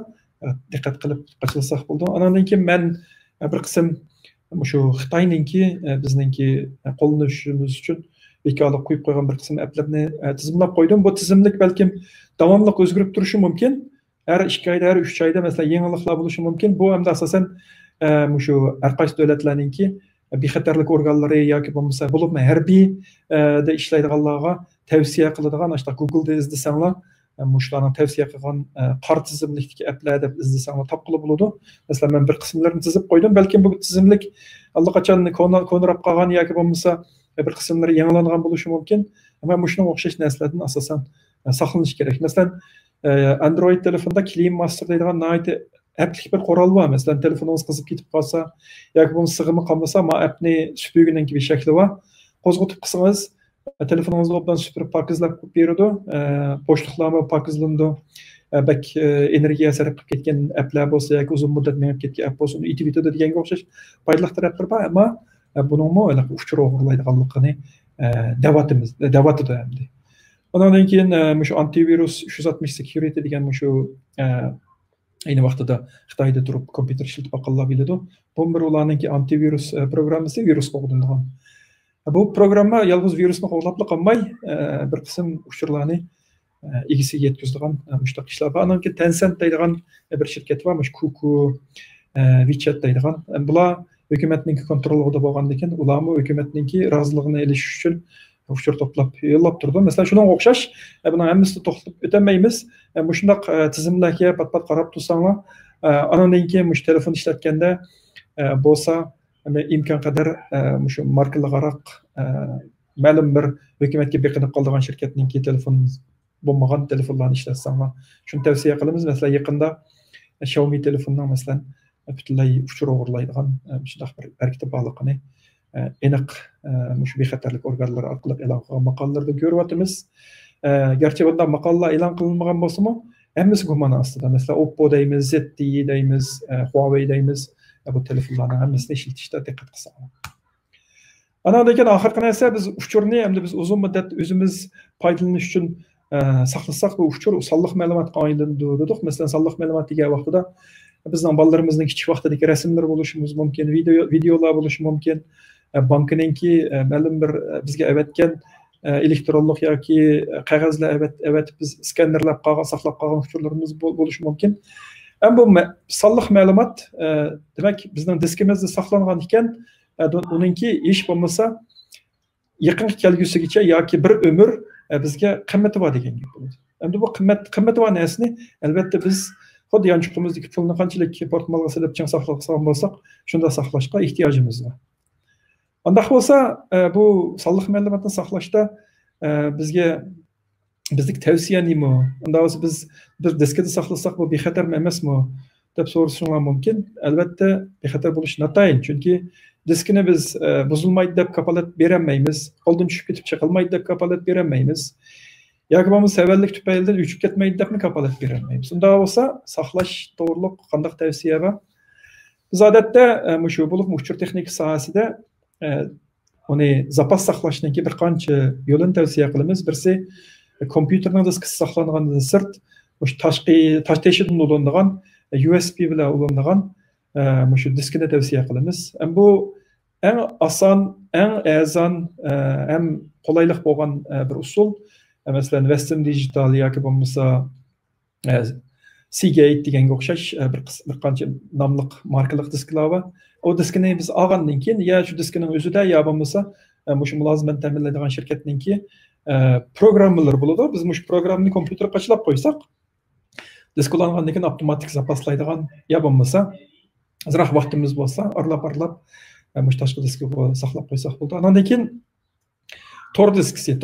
diqqat qilib qachilsak bo'ldi. Andan keyin men bir qism shu Xitoyninki bizningki qo'llanishimiz uchun bekorga qo'yib qo'ygan bir qism applarni tizimlab qo'ydim. Bu tizimlik balkim davomli o'zgarib turishi mumkin. Her 2 ayda, her 3 ayda mesela yeniliklar bo'lishi mumkin. Bu hamda asosan shu har qaysi davlatlarningki bexatarlik organlari yoki bo'lmasa bo'libmi harbiy da ishlaydiganlarga tavsiya qiladigan, işte Google'da izlasanglar, shularning tavsiya qilgan qor tizimlikdagi applar deb izlasanglar topqili bo'ladi. Masalan, men bir qismlarini tizib qo'ydim. Balkim bu tizimlik allaqachon ko'nirab qolgan yoki bo'lmasa bir qismlari yangilangan bo'lishi mumkin. Ammo shunga o'xshash narsalardan asosan saqlanish kerak. Masalan, Android telefonda Clean Master deydigan nəhayət applik bir qoral var. Masalan, telefonunuz qızıb ketib qalsa, yoki bunun sığımı qalmasa, ma appni süpürgünün gibi şəkli var. Qo'zg'atib qilsangiz, telefonunuzni obdan süpürib pakizlab beradi. Bo'shliqlarni pakizlandi. Bak energiya sarf qilib ketgan applar bo'lsa yoki uzun muddat menib ketgan app bo'lsa, uni itib etadi deganga o'xshash foydali taraflar bor, ammo buningmi uchur o'g'irlaydiganligini davatida hamdi. Ondan keyin shu antivirus 360 security degan shu ayni vaqtida Xitoyda turib kompyuter ishlatib aqllar biladi. Bu bir ularningki antivirus programmasi, virus qo'g'dindigan. Bu programma yolg'iz virusni qo'g'lab qolmay, bir qism uchurlarni egisiga yetkazadigan mushtaq ishlar bor. Ondan keyin Tencent deydigan bir shirkat var, Kuku, WeChat deydigan. Bular hukumatning kontrolida bo'lgandan keyin ularni hukumatningki roziligini olish uchun uchur to'plab yo'llab turdi. Masalan, shunga o'xshash, buni hammasini to'xtatib o'tmaymiz. Shundaq tizimlarga pat-pat qarab tursanglar, andan keyin mush telefon ishlatganda bo'lsa, imkon qadar shu markalargaroq ma'lum bir hukumatga beqinib qolgan shirkatningki telefon bo'lmagan telefonlarni ishlatsanglar, shuni tavsiya qilamiz. Masalan, yaqinda Xiaomi telefondan masalan butunlay uchur o'g'irlaydigan shundaq bir harakatga bog'liqini aniq shu bexatarlik organlari orqali e'lon qilgan maqolalarda ko'ryapmiz. Garchi bunday maqolalar e'lon qilinmagan bo'lsa-mu, hammasi gumon ostida. Masalan, Oppo deymiz, ZTE deymiz, Huawei deymiz. Bu telefonlarning hammasini ishlatishda diqqat qilsak. Ana degan oxirgi narsa, biz uchurni hamda biz uzun muddat o'zimiz foydalanish uchun saqlasak, bu uchur sonliq ma'lumotga aylanadi dedik. Masalan, sonliq ma'lumot degan vaqtida bizning bolalarimizning kichik vaqtidagi rasmlar bo'lishi mumkin, videolar bo'lishi mumkin. Bankiningki ma'lum bir bizga avatgan elektronlik yoki qog'ozlar avat biz skannerlab qolgan, saqlab qolgan uchurlarimiz bo'lishi mumkin. Hem bu sonliq ma'lumot demak bizning diskimizda saqlangan ekan, uningki ish bo'lmasa yaqin kelgusigacha yoki bir umr bizga qimmati bor degan gap bo'ladi. Endi bu qimmati bor narsani albatta biz xuddi yanchiqimizdagi pulni qanchalik portmolga solib chang saqlagan bo'lsak, shunda saqlashga ehtiyojimiz bor. Undaq bo'lsa, bu sonliq ma'lumotni saqlashda bizga bizlik tavsiya nima? Unda bo'lsa biz bir diskada saqlasak bu bexatarmi emasmi deb so'rashinglar mumkin. Albatta bexatar bo'lishi notayin, chunki diskini biz buzilmaydi deb kafolat berolmaymiz, qo'ldan tushib ketib chiqilmaydi deb kafolat berolmaymiz. Yoki bo'lmasa savallik tufaylidan uchib ketmaydi deb kafolat berolmaymiz. Unda bo'lsa saqlash to'g'riliq qanday tavsiya bor? Biz odatda shu bo'lib uchur texnika sohasida uni zapas saqlashningki bir qancha yo'lini tavsiya qilamiz. Birisi kompyuterning diskisi saqlangandan sirt, o'sha tosh teshidan ulanadigan USB bilan ulanadigan shu diskini tavsiya qilamiz. Bu eng oson, eng arzon, ham qulaylik bo'lgan bir usul. Masalan, Western Digital yoki bo'lmasa Seagate deganga o'xshash bir qancha nomli markalik disklar bor. O diskini biz olgandan keyin ya shu diskining o'zida ya bo'lmasa shu mulozimani ta'minlaydigan shirkatninki programmalar bo'ladi. Biz shu programmani kompyuterga qachlab qo'ysak, disk ulangandan keyin avtomatik zapaslaydigan ya bo'lmasa azroq vaqtimiz bo'lsa, arlab shu tashqi diskga saqlab qo'ysak bo'ldi. Undan keyin tor diskisi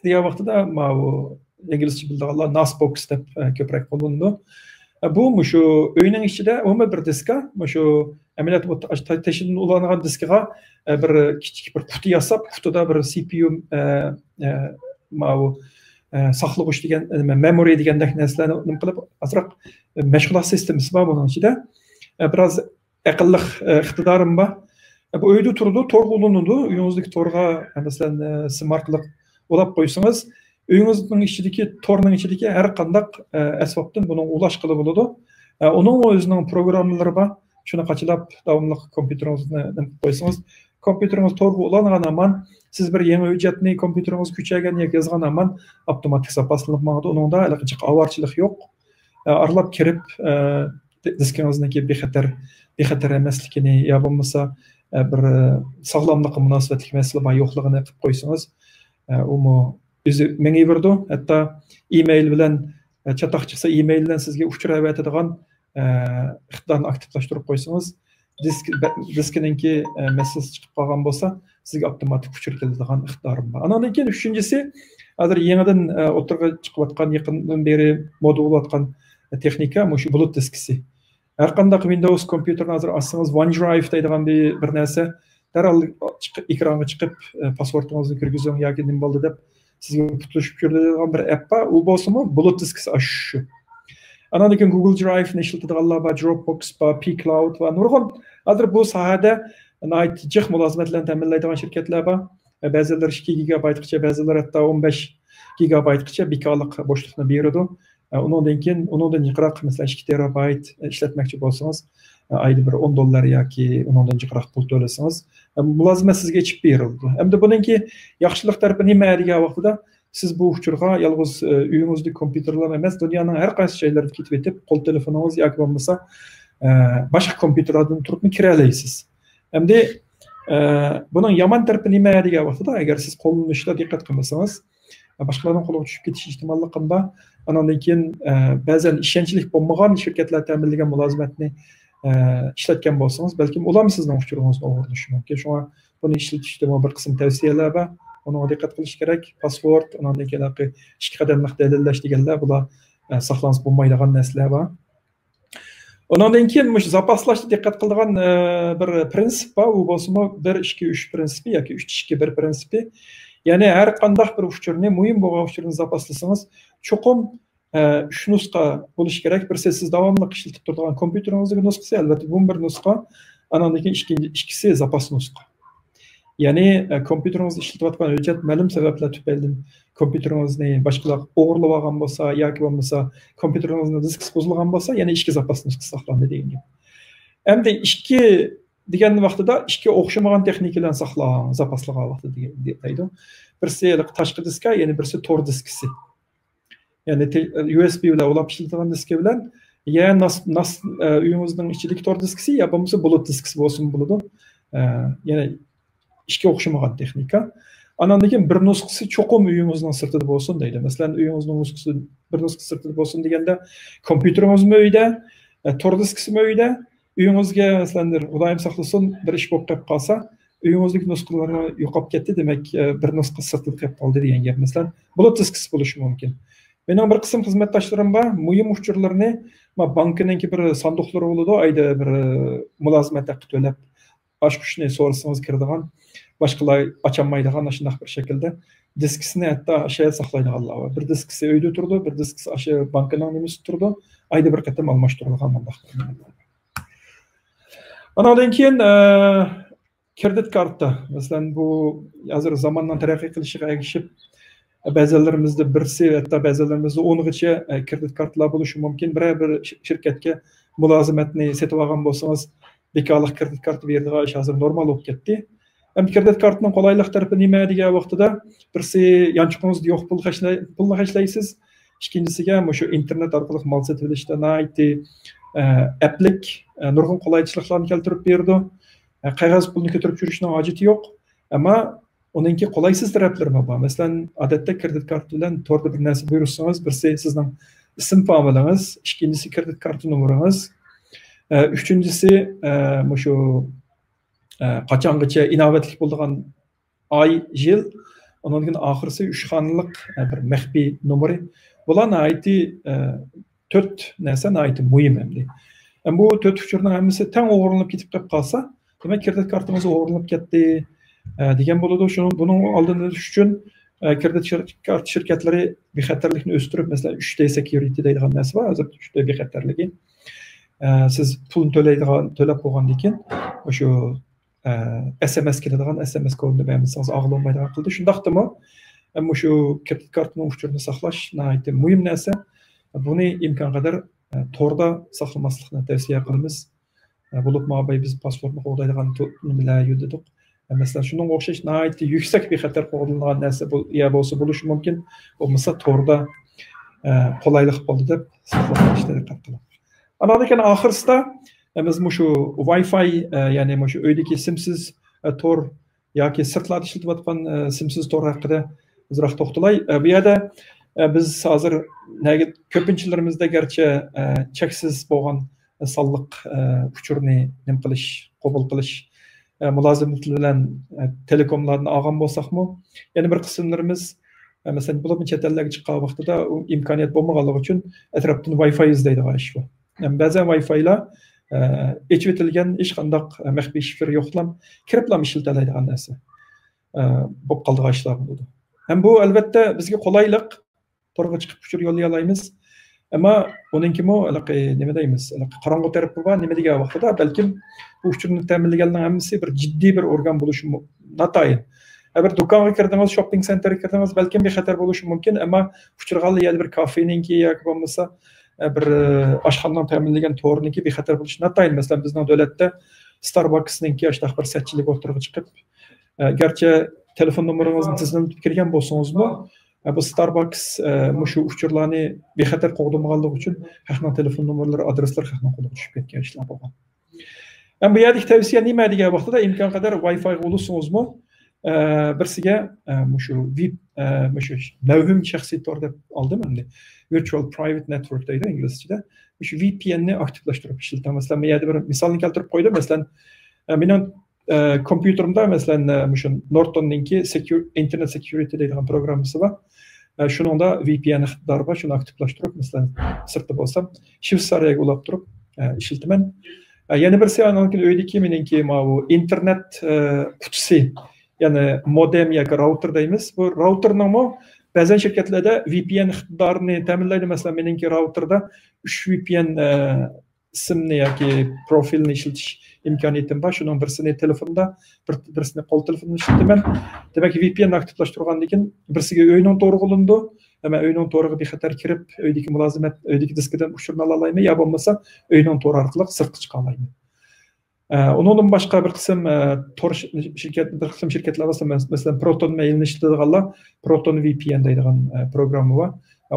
degan vaqtida inglizcha bildiganlar NASbox deb ko'proq qo'llanadi. Bu shu uyning ichida umumiy bir diska, shu amaliyot teshidan ulangan diskaga bir kichik bir quti yasab, qutida bir CPU saqlag'ich degan memory degandek narsalarni nima qilib azroq mashg'ulot sistemasi bor buning ichida. Biroz aqlliq iqtidorim bor. Bu uyda turdi, to'rga ulanadi. Uyingizdagi to'rga masalan sim orqali ulab qo'ysangiz, uyingizning ichidagi to'rning ichidagi har qanday asbobdan buni ulash qilib bo'ladi. Uning o'zining programmalari bor. Shuni qachilab davomli kompyuteringizni qo'ysangiz, kompyuteringiz to'rga ulangan aman siz bir yangi hujjatni kompyuteringiz kuchaygan yoki yozgan aman avtomatik zapaslanib maqdi. Uningda hech avorchilik yo'q. Aralab kirib diskingizniki bexatar emasligini yo bo'lmasa bir sog'lomlikqa munosabatli masalalar yo'qligini qilib qo'ysangiz, u o'zi menga berdi. Hatto email bilan chatoq chiqsa, email bilan sizga uchrab aytadigan iqtidorni aktivlashtirib qo'ysangiz, diskiningki mesaj chiqib qolgan bo'lsa, sizga avtomatik uchur keladigan iqtidorim bor. Undan keyin uchinchisi, hozir yangidan o'tirga chiqayotgan, yaqindan beri moda bo'layotgan texnika shu bulut diskisi. Har qanday Windows kompyuterni hozir açsangiz OneDrive deydigan bir narsa darhol ekranga chiqib passwordingizni kirgizing yoki nima bo'ldi deb sizga putlashib ko'radigan bir app bor. U bo'lsa-mu bulut diskisi shu. Andan keyin Google Drive ni ishlatadiganlar bor, Dropbox bor, pCloud va nurg'un. Hozir bu sohada jiq mulozimatlarni ta'minlaydigan shirkatlar bor. Ba'zilar 2 gigabaytgacha, ba'zilar hatto 15 gigabaytgacha bekorlik bo'shliqni beradi. Undan keyin undan yiqroq masalan 2 terabayt ishlatmoqchi bo'lsangiz, oyda bir $10 yoki undan yiqroq pul to'lasangiz, mulozimat sizga ichib beriladi. Endi buningki yaxshilik tarafi nima degan vaqtida siz bu uchurga yolg'iz uyingizdagi kompyuterlar emas, dunyoning har qaysi joylariga ketib etib, qo'l telefoningiz yoki bo'lmasa boshqa kompyuterlardan turib kira olasiz. Endi buning yomon tarafi nima degan vaqtida agar siz qo'lni ishlab diqqat qilmasangiz, boshqalarning qo'liga tushib ketish ehtimolliqi bor. Undan keyin ba'zan ishonchli bo'lmagan shirkatlar ta'minlagan mulozimatni ishlatgan bo'lsangiz, balki ular sizning uchuringizni o'g'irlashi mumkin. Shunga buni ishlatishda bir qism tavsiyalar bor. Ona diqqat qilish kerak. Password, undan keyin ikki qadamli dalillash deganlar, bular saqlanib bo'lmaydigan narsalar bor. Ondan keyin zapaslashda diqqat qiladigan bir prinsip bor. U bo'lsa 1-2-3 prinsipi yoki 3-2-1 prinsipi. Ya'ni har qanday bir uchurni, muhim bo'lgan uchurni zapaslasangiz, cho'qim 3 nusxa bo'lishi kerak. Birisi siz davomli ishlatib turadigan kompyuteringizdagi nusxasi, albatta bu bir nusxa, andan keyin ikkisi zapas nusxa. Ya'ni kompyuteringizni ishlatayotgan hujjat ma'lum sabablar tufaylidan kompyuteringizni boshqalar o'g'irlab olgan bo'lsa yoki bo'lmasa kompyuteringizni diskisi buzilgan bo'lsa, yana ikki zapas nusxasi saqlanadi degan gap. Endi ikki degan vaqtida ikki o'xshamagan texnikalarni saqlagan, zapaslagan vaqtida deydi. Birisi tashqi diska, yana birisi tor diskisi. Ya'ni USB bilan ulab ishlatilgan diska bilan Ya uyingizning ichidagi tor diskisi ya bo'lmasa bulut diskisi bo'lsin bo'ladi. Yana ishga o'xshamagan texnika. Andan keyin bir nusxasi cho'qim uyingizning sirtida bo'lsin deydi. Masalan, uyingizning nusxasi bir nusxasi sirtida bo'lsin deganda, kompyuteringiz uyda, tor diskisi uyda, uyingizga masalan, Xudoyim saqlasin, bir ish bo'lib qolsa, uyingizdagi nusxalarni yo'qolib ketdi, demak, bir nusxa sirtida qolib qoldi degan gap. Masalan, bulut diskisi bo'lishi mumkin. Mening bir qism xizmatdoshlarim bor, muhim uchurlarni bankininki bir sanduqlari bo'ladi, ayda bir mulozimat haqqi to'lab, oshqushni so'rasangiz kiradigan, boshqalar ocholmaydigan shunday bir shaklda diskisini hatto shay saqlaydiganlar bor. Bir diskisi uyda turdi, bir diskisi o'sha bankining nimasi turdi, ayda bir qatam almashtirilgan bunday. Andan keyin kredit karta. Masalan, bu hozir zamondan taraqqiy qilishiga ergishib, ba'zilarimizda birsi, hatto ba'zilarimizda 10gacha kredit kartalar bo'lishi mumkin. Bir shirkatga mulozimatni setib olgan bo'lsangiz, bekorlik kredit karta beradigan ish hozir normal bo'lib ketdi. Hem kredit kartının qolaylik tarafi nima degan vaqtida birsi yanchiqingizni yo'q pulni hashlaysiz. İkincisiga shu internet orqali mal sotib olishda nayti applik nurg'un qulaychiliklarni keltirib berdi. Qog'oz pulni ko'tarib yurishning hojati yo'q. Ammo uningki qolaysiz taraflari bor. Masalan, odatda kredit karta bilan to'g'ri bir narsa buyursangiz, birsi sizning ism familiyangiz, ikkinchisi kredit karta nomeringiz, uchinchisi shu qachongacha inovatlik bo'lgan oy, yil, ondan keyin oxirisi 3 xonalik bir maxfiy nomeri. Bular nayti 4 narsa nayti muhim endi. Bu 4 uchurning hammasi tang o'g'irlanib ketib qolsa, demak kredit kartangiz o'g'irlanib ketdi degan bo'ladi. Buning oldini olish uchun kredit kart shirkatlari bexatarlikni o'stirib, masalan, 3D security deydigan narsa bor. Hozir 3D bexatarligi. Siz pulni to'lab qo'ygandan keyin o'sha SMS keladigan SMS kodini bermasangiz og'ilmaydigan qildi. Shundaqdimi? Ammo shu kredit kartining uchurini saqlash nihoyatda muhim narsa. Buni imkon qadar to'g'ri saqlamaslikni tavsiya qilamiz. Bo'lib ma'bay biz pasportni qo'llaydigan nimalar yudidik. Masalan, shunga o'xshash nihoyatda yuksak bexatar qo'llanilgan narsa bo'lsa bo'lishi mumkin. Bo'lmasa to'g'ri qulaylik bo'ldi deb saqlashga diqqat qiling. Andan keyin oxirsida biz shu Wi-Fi, ya'ni shu uydagi simsiz tor yoki sirtlarda ishlatilayotgan simsiz tor haqida ozroq to'xtalay. Bu yerda biz hozir ko'pinchalarimizda garchi cheksiz bo'lgan sonliq uchurni nim qilish, qabul qilish mulozimati bilan telekomlarni olgan bo'lsakmi, yana bir qismlarimiz masalan bo'lib chet ellarga chiqqan vaqtida imkoniyat bo'lmaganligi uchun atrofdan Wi-Fi izlaydigan ish bor. Ba'zan Wi-Fi'lar echvetilgan hech qanday maxfiy shifr yo'qlam kiriblam ishlatiladigan narsa bo'lib qoldigan ishlar bo'ladi. Ham bu albatta bizga qulaylik, to'g'ri chiqib uchur yo'llay olamiz. Ammo uninkimi nima deymiz? Qorong'u tarafi bor, nima degan vaqtida balkim bu uchurni ta'minlaganlarning hammasi bir jiddiy bir organ bo'lishi notayin. Bir do'konga kirdingiz, shopping centerga kirdingiz, balkim bexatar bo'lishi mumkin, ammo uchirganlar yana bir kafeninki yoki bo'lmasa bir oshxonadan ta'minlagan to'g'riniki bexatar bo'lishi notayin. Masalan, bizning davlatda Starbucks'ninki yoshda bir satchilik o'tirg'i chiqib, garchi telefon nomeringizni tizimlab kirgan bo'lsangiz-mu, bu Starbucks shu uchurlarni bexatar qo'ydiganligi uchun haqning telefon nomerlari, adreslari haqning qo'lga tushib ketgan ishlar bo'lgan. Bu yerdagi tavsiya nima degan vaqtida imkon qadar Wi-Fi ulasingizmi, birsiga shu VIP, shu mavhum shaxsiy tor deb oldim endi. Virtual Private Network deydi inglizchada. Shu VPNni aktivlashtirib ishlatamiz. Masalan, men yerda bir misolni keltirib qo'ydim. Masalan, mening kompyuterimda masalan shu Norton'ninki Internet Security deydigan programmasi bor. Shuningda VPN iqtidori bor, shuni aktivlashtirib, masalan, sirtda bo'lsam, Shveysariyaga ulab turib ishlataman. Yana birsi anonki uydagi meningki bu internet qutisi, ya'ni modem yoki router deymiz. Bu routerning ba'zan shirkatlarda VPN iqtidorini ta'minlaydi. Masalan, meningki routerda 3 VPN ismni yoki profilni ishlatish imkoniyatim bor. Shuning birisini telefonda, birisini qo'l telefonida ishlataman. Demak, VPN aktivlashtirgandan keyin birisiga uyning to'g'ri qilindi, ama uyning to'g'riga bexatar kirib, uydagi mulozimat, uydagi diskidan uchurni ola olaymi, yo bo'lmasa uyning to'g'ri orqali sirtga chiqa olaymi. Undan boshqa bir qism shirkatlar bor, masalan, Proton mailni ishlatadiganlar Proton VPN deydigan programma bor.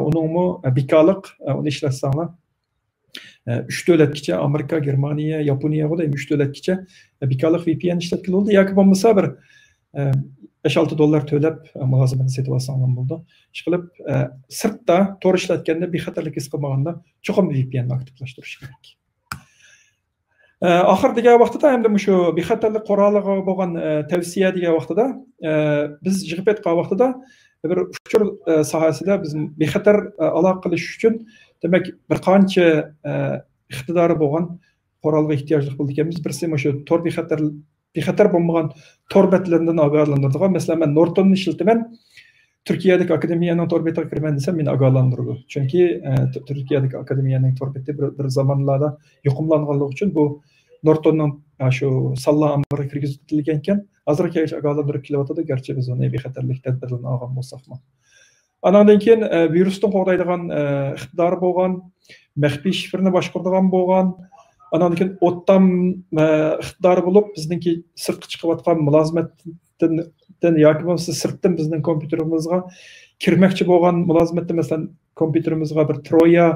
Uningmi bekorlik, uni ishlatsanlar 3 davlatgacha Amerika, Germaniya, Yaponiyaga da 3 davlatgacha bekalıq VPN işletkili oldu. Yoki bo'lmasa bir 5-6 dollar to'lab mulozimatni setib olsam bo'ldi. Ish qilib sirtda tor ishlatganda bexatarlik his qilmaganda cho'qim VPN aktivlashtirish kerak. Axir degan vaqtida hamda shu bexatarlik qo'raliga bo'lgan tavsiya degan vaqtida biz yig'ib aytgan vaqtida bir uchur sohasida biz bexatar aloqa qilish uchun demak bir qancha iqtidori bo'lgan qo'ralga ehtiyojli bo'ldi ekanmiz. Birisi shu tor bexatar bo'lmagan tor betlaridan ogohlantiradigan. Masalan, men Norton'ni ishlataman. Turkiyadagi akademiyaning tor betiga kiraman desam, meni ogohlantiradi. Chunki Turkiyadagi akademiyaning tor beti bir zamonlarda yuqumlanganligi uchun bu Norton'ning shu salla amriga kirgizitilgan ekan. Hozircha ogohlantirib kelyapti, garchi biz uni bexatarlik tadbirlarini olgan bo'lsak-mu. Andan keyin virusdan qo'g'daydigan iqtidori bo'lgan, maxfiy shifrni boshqaradigan bo'lgan, andan keyin o'tdan iqtidori bo'lib, bizningki sirtqa chiqayotgan mulozimatdan yoki bo'lmasa sirtdan bizning kompyuterimizga kirmoqchi bo'lgan mulozimatda masalan kompyuterimizga bir Troya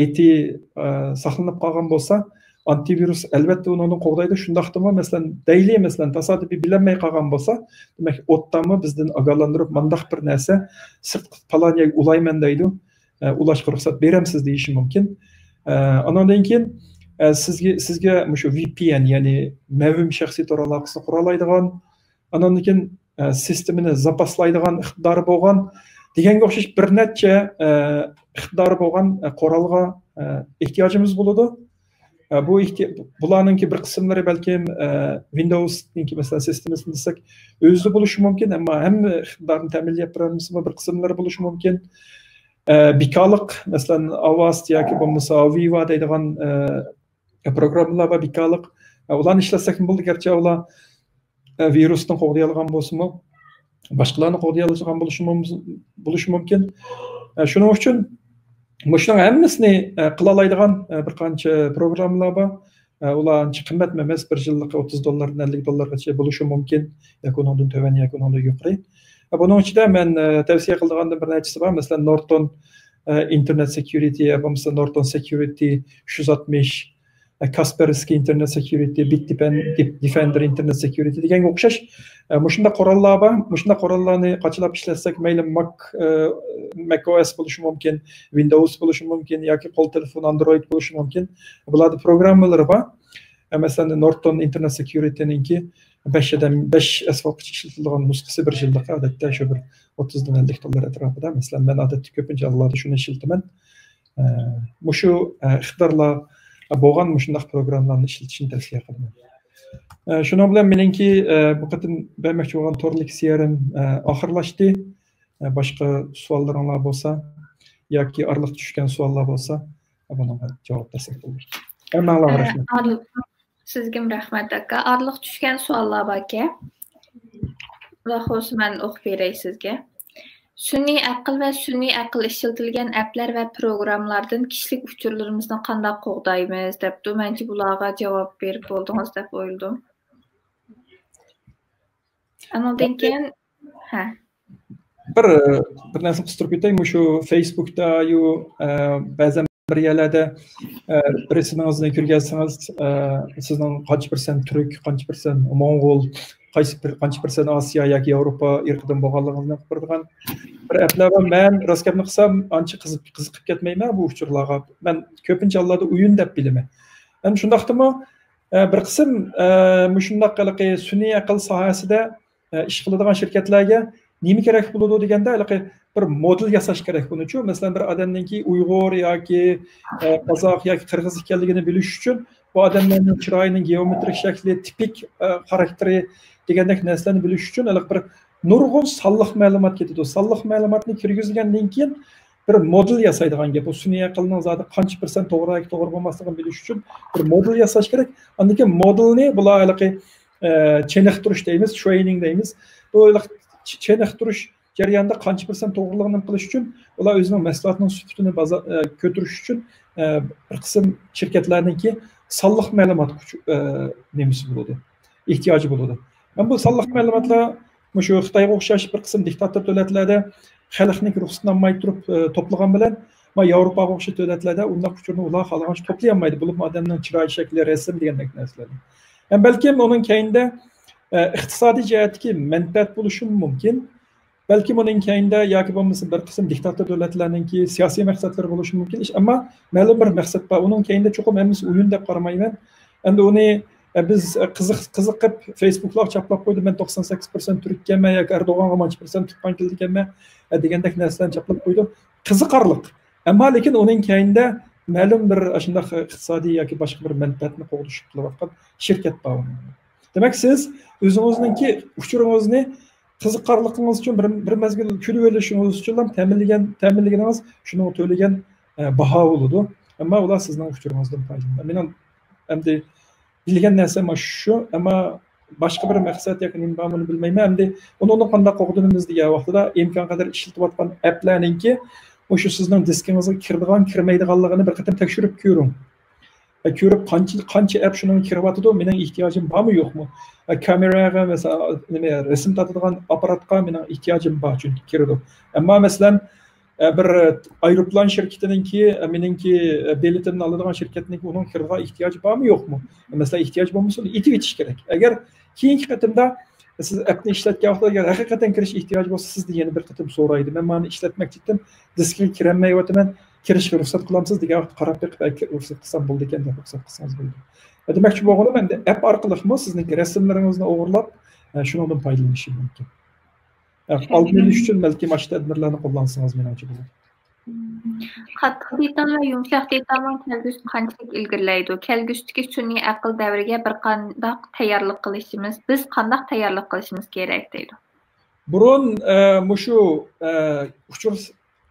eti saqlanib qolgan bo'lsa, antivirus albatta uni qo'g'daydi. Shundaqdimi masalan daily masalan tasodifiy bilinmay qolgan bo'lsa, demak o'tdanmi bizdan ogohlantirib mandaq bir narsa sirtqa paloniyaga ulayman deydi. Ulashga ruxsat beramsiz deyishi mumkin. Andan keyin sizga shu VPN ya'ni mavhum shaxsiy tor aloqasini qura oladigan, andan keyin sistemini zapaslaydigan iqtidori bo'lgan deganga o'xshash bir necha iqtidori bo'lgan qo'ralga ehtiyojimiz bo'ladi. Bu bularninki bir qismlari balkim Windows'ninki masalan sistemasini desak o'zi bo'lishi mumkin, ammo hamma iqtidorni ta'minlab beramiz, bir qismlari bo'lishi mumkin. Bekalıq masalan Avast yoki bo'lmasa Aviva deydigan programmalar va bekalıq ularni ishlasak bo'ldi, garchi ular virusni qo'g'day olgan bo'lsa-mu, boshqalarni qo'g'day olgan bo'lishi mumkin. Shuning uchun Muşunun hammasini qila oladigan bir qancha programmalar bor. Ular ancha qimmat emas, 1 yillik 30 dollardan 50 dollargacha bo'lishi mumkin, yoki undan to'van yoki undan yuqori. Buning ichida men tavsiya qiladigan bir nechasi bor. Masalan, Norton Internet Security, bo'lmasa Norton Security 360, Kaspersky Internet Security, Bitdefender Internet Security deganga o'xshash mushunda qurollar bor. Mushunda qurollarni qachilab ishlatsak, mayli Mac OS bo'lishi mumkin, Windows bo'lishi mumkin yoki qo'l telefon Android bo'lishi mumkin. Bularda programmalar bor. Masalan, Norton Internet Security'ninki 5 asfaltgacha ishlatilgan nusxasi 1 yillik odatda shu bir 30 dan 50 dollar atrofida. Masalan, men odatda ko'pincha allarda shuni ishlataman. Mushu iqtidorlar bo'lgan mushundaq programmalarni ishlatishni tavsiya qilaman. Shuning bilan meningki bu qatim bermoqchi bo'lgan torlik serim oxirlashdi. Boshqa savollaringlar bo'lsa yoki orliq tushgan savollar bo'lsa, bunga javob bersak bo'ladi. Hammanglarga rahmat. Sizga rahmat aka. Orliq tushgan savollar bor aka. Va xo'sh, men o'qib beray sizga. Sun'iy aql va sun'iy aql ishlatilgan applar va programmalardan kishilik uchurlarimizni qanday qo'g'daymiz debdi. Menchi bularga javob berib bo'ldingiz deb o'yladim. Andan keyin bir narsa qistirib ketay. Shu Facebookda ba'zan bir yerlarda resumengizni ko'rgansiz, sizning qancha % turk, qancha % mo'ng'ul, qancha % Osiyo yoki Yevropa irqidan bo'lganligingizni bildirgan bir applar bor. Men rost gapni qilsam, ancha qiziqib ketmayman bu uchurlarga. Men ko'pincha allarda o'yin deb bilaman. Ham shundaqdimi, bir qism shundaq qiliqi sun'iy aql sohasida ish qiladigan shirkatlarga nima kerak bo'ladi deganda, bir model yasash kerak buni uchun. Masalan, bir odamninki Uyg'ur yoki qozoq yoki qirg'iz ekanligini bilish uchun bu odamlarning chiroyining geometrik shakli, tipik xarakteri degandek narsalarni bilish uchun bir nurg'un sonliq ma'lumot ketadi. Sonliq ma'lumotni kirgizgandan keyin bir model yasaydigan gap. Bu sun'iy aqlning zoti qancha % to'g'ri bo'lmasligini bilish uchun bir model yasash kerak. Undan keyin modelni bular cheniqtirish deymiz, training deymiz. Bu cheniqtirish jarayonida qancha % to'g'riligini qilish uchun ular o'zining mahsulotining sifatini ko'tarish uchun bir qism shirkatlarningki sonliq ma'lumot nemisi bo'ladi, ehtiyoji bo'ladi. Bu sonliq ma'lumotlar shu Xitoyga o'xshash bir qism diktator davlatlarda xalqning ruxsatini olmay turib to'plagan bilan ama Avrupaga o'xshash davlatlarda undaq uchurni ular xohlagancha to'play olmaydi. Bo'lib odamning chiroyli shakli, rasm degandek narsalar. Ham balkim uning keyinda iqtisodiy jihatdagi manfaat bo'lishi mumkin. Balki uning keyinda yoki bo'lmasa bir qism diktator davlatlarningki siyosiy maqsadlari bo'lishi mumkin. Ammo ma'lum bir maqsad bor. Uning keyinda cho'qim hammasi o'yin deb qaramayman. Endi uni biz qiziqib Facebook'lar chaplab qo'ydi. Men 98% Turkiyaman yoki Erdo'g'onga 10% tuqqan keldiganman degandek narsalarni chaplab qo'ydi. Qiziqarliq. Ammo lekin uning keyinda ma'lum bir shunday iqtisodiy yoki boshqa bir manfaatni qo'g'dishib qilayotgan shirkat bor. Demak, siz o'zingizning uchuringizni qiziqarligingiz uchun bir mezgil kulib olishingiz uchun ham ta'minligingiz shuni to'lagan baho bo'ladi. Ammo ular sizning uchuringizdan foydalanadi. Men endi bilgan narsam shu, ammo boshqa bir maqsad yoki nima borligini bilmayman. Endi uni qanday qo'g'dinimiz degan vaqtida imkon qadar ishlatayotgan applarningki o'sha sizning diskingizga kiradigan, kirmaydiganligini bir qatam tekshirib ko'ring. Ko'rib qancha app shunga kiryapti, mening ehtiyojim bormi yo'qmi? Kameraga mesela resim tortadigan apparatga mening ehtiyojim bor chunki kiradi. Ammo masalan bir aeroplan shirkatininki meningki biletimni oladigan shirkatning uning kiradigan ehtiyoji bormi yo'qmi? Masalan ehtiyoj bo'lmasa etib etish kerak. Agar keyingi qatimda siz appni ishlatgan vaqtda haqiqatan kirish ehtiyoji bo'lsa sizni yana bir qatim so'raydi. Men buni ishlatmoqchi edim, diskga kirolmayapman. Kirishga ruxsat qilamsiz degan vaqt qarab beqib ruxsat qilsam bo'ldi ekan deb ruxsat qilsangiz bo'ldi. Demakchi bo'lganim endi app orqali sizning rasmlaringizni o'g'irlab shundan foydalanish mumkin. Oldinish uchun balki mana shu tadbirlarni qo'llansangiz menimcha bo'ladi. Qattiq detal va yumshoq detaldan kelgusini qanchalik ilgirlaydi? Kelgusdagi sun'iy aql davriga bir qanday tayyorlik qilishimiz, biz qanday tayyorlik qilishimiz kerak deydi. Burun shu uchur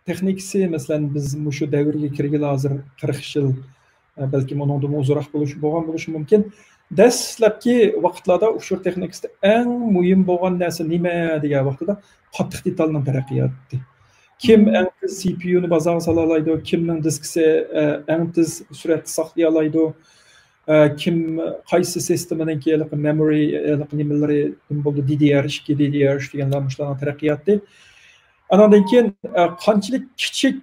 texnikasi masalan biz shu davrga kirgili hozir 40 yil balki undan uzroq bo'lishi mumkin. Dastlabki vaqtlarda uchur texnikasida eng muhim bo'lgan narsa nima degan vaqtida qattiq detalning taraqqiyoti. Kim eng tez CPU-ni bozorga sola oladi, kimning diskisi eng tez suratni saqlay oladi, kim qaysi sisteminingki memory nimalari bo'ldi DDR2, DDR3 deganlar shularning taraqqiyoti. Andan keyin qanchalik kichik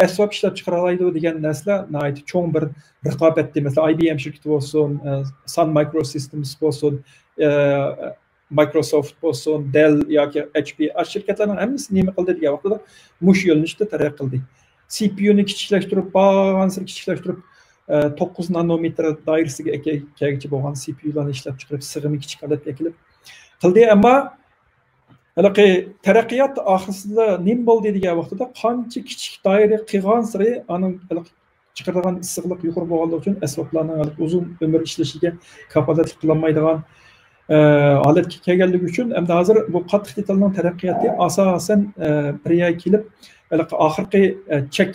asbob ishlab chiqara oladi degan narsalar nihoyat cho'ng bir raqobatda, masalan IBM shirkati bo'lsin, Sun Microsystems bo'lsin, Microsoft bo'lsin, Dell yoki HP shirkatlarning hammasi nima qildi degan vaqtda mush yo'nalishda taraqqi qildi. CPU-ni kichiklashtirib, bag'ansir kichiklashtirib 9 nanometr doirasiga kelguncha bo'lgan CPU-larni ishlab chiqarib, sig'imi kichik holatga kelib qildi. Ammo taraqqiyot oxirsida nima bo'ldi degan vaqtida qancha kichik doira qilgan sari aning chiqaradigan issiqlik yuqori bo'lganligi uchun asboblarning uzun umr ishlashiga kafolatlik qilolmaydigan holatga kelganligi uchun endi hozir bu qattiq detalning taraqqiyoti asosan bir yerga kelib oxirgi chek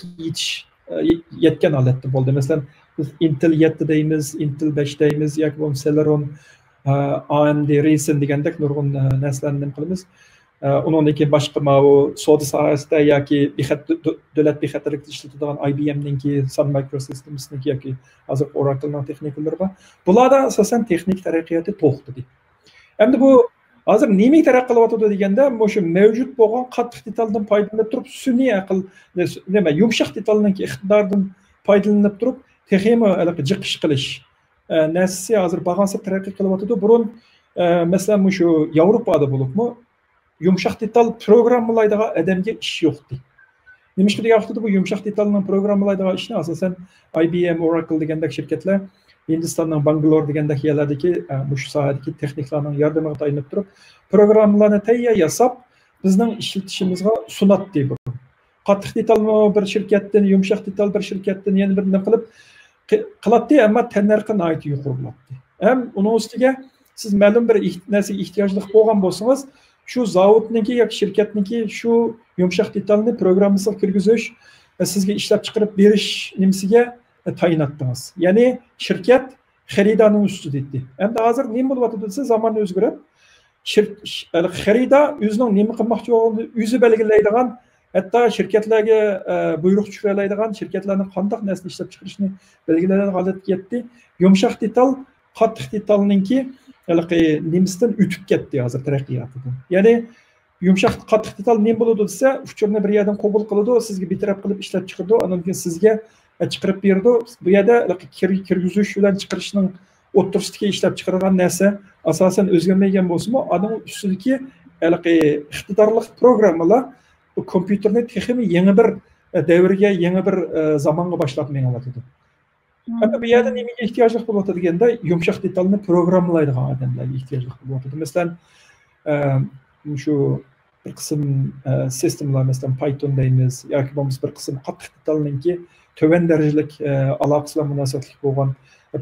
yetgan holatda bo'ldi. Masalan biz Intel 7 deymiz, Intel 5 deymiz yoki bo'lmasa Celeron, AMD Ryzen degandek nurg'un narsalarni qilamiz. Undan keyin boshqa savdo sohasida yoki davlat bexatarlikda ishlatiladigan IBM'ninki, Sun Microsystems'ninki yoki hozir Oracle'ning texnikalari bor. Bularda asosan texnik taraqqiyoti to'xtadi. Endi bu hozir nima taraqqiy qilyapti deganda, shu mavjud bo'lgan qattiq detaldan foydalanib turib, sun'iy aql nima yumshoq detalning iqtidoridan foydalanib turib, texnik jiqish qilish narsasi hozir bag'ansa taraqqiy qilyapti. Burun masalan shu Yevropada bo'libmi yumshoq detal programmalaydigan odamga ish yo'qdi. Nima ish degan vaqtda bu yumshoq detalning programmalaydigan ishni asosan IBM, Oracle degandek shirkatlar, Hindistonning Bangalore degandek yerlardagi shu sohadagi texniklarning yordamiga tayanib turib, programmalarni tayyor yasab bizning ishlatishimizga sunatdi bu. Qattiq detalni bir shirkatdan, yumshoq detal bir shirkatdan yana bir nima qiladi, ammo tannarxi nihoyat yuqori bo'ladi. Ham uning ustiga siz ma'lum bir narsaga ehtiyojli bo'lgan bo'lsangiz, shu zavodniki yoki shirkatniki shu yumshoq detalni programmasiga kirgizish, sizga ishlab chiqarib berish nimasiga tayinlatdingiz. Ya'ni shirkat xaridorning ustida edi. Endi hozir nima bo'lyapti desa, zamon o'zgarib, xaridor o'zining nima qilmoqchi bo'lganini o'zi belgilaydigan, hatto shirkatlarga buyruq tushiradigan, shirkatlarning qanday narsani ishlab chiqarishni belgilaydigan holatga yetdi. Yumshoq detal qattiq detalninki nimasidan o'tib ketdi hozir taraqqiyotidan. Ya'ni yumshoq qattiq detal nima bo'ladi desa, uchurni bir yerdan qabul qiladi, sizga bitirab qilib ishlab chiqardi, undan keyin sizga chiqarib berdi. Bu yerda kirgizish bilan chiqarishning o'ttirishga ishlab chiqargan narsa asosan o'zgarmagan bo'lsa-mu, uning ustidagi iqtidorli programmalar bu kompyuterni texnik yangi bir davrga, yangi bir zamonga boshlab mengalatadi. Ama bu yerda nimaga ehtiyojli bo'lib deganda, yumshoq detalni programmalaydigan odamlarga ehtiyojli bo'lib. Masalan, shu bir qism sistemlar, masalan Python deymiz, yoki bo'lmasa bir qism qattiq detalninki töven darajalik aloqasi bilan munosabatli bo'lgan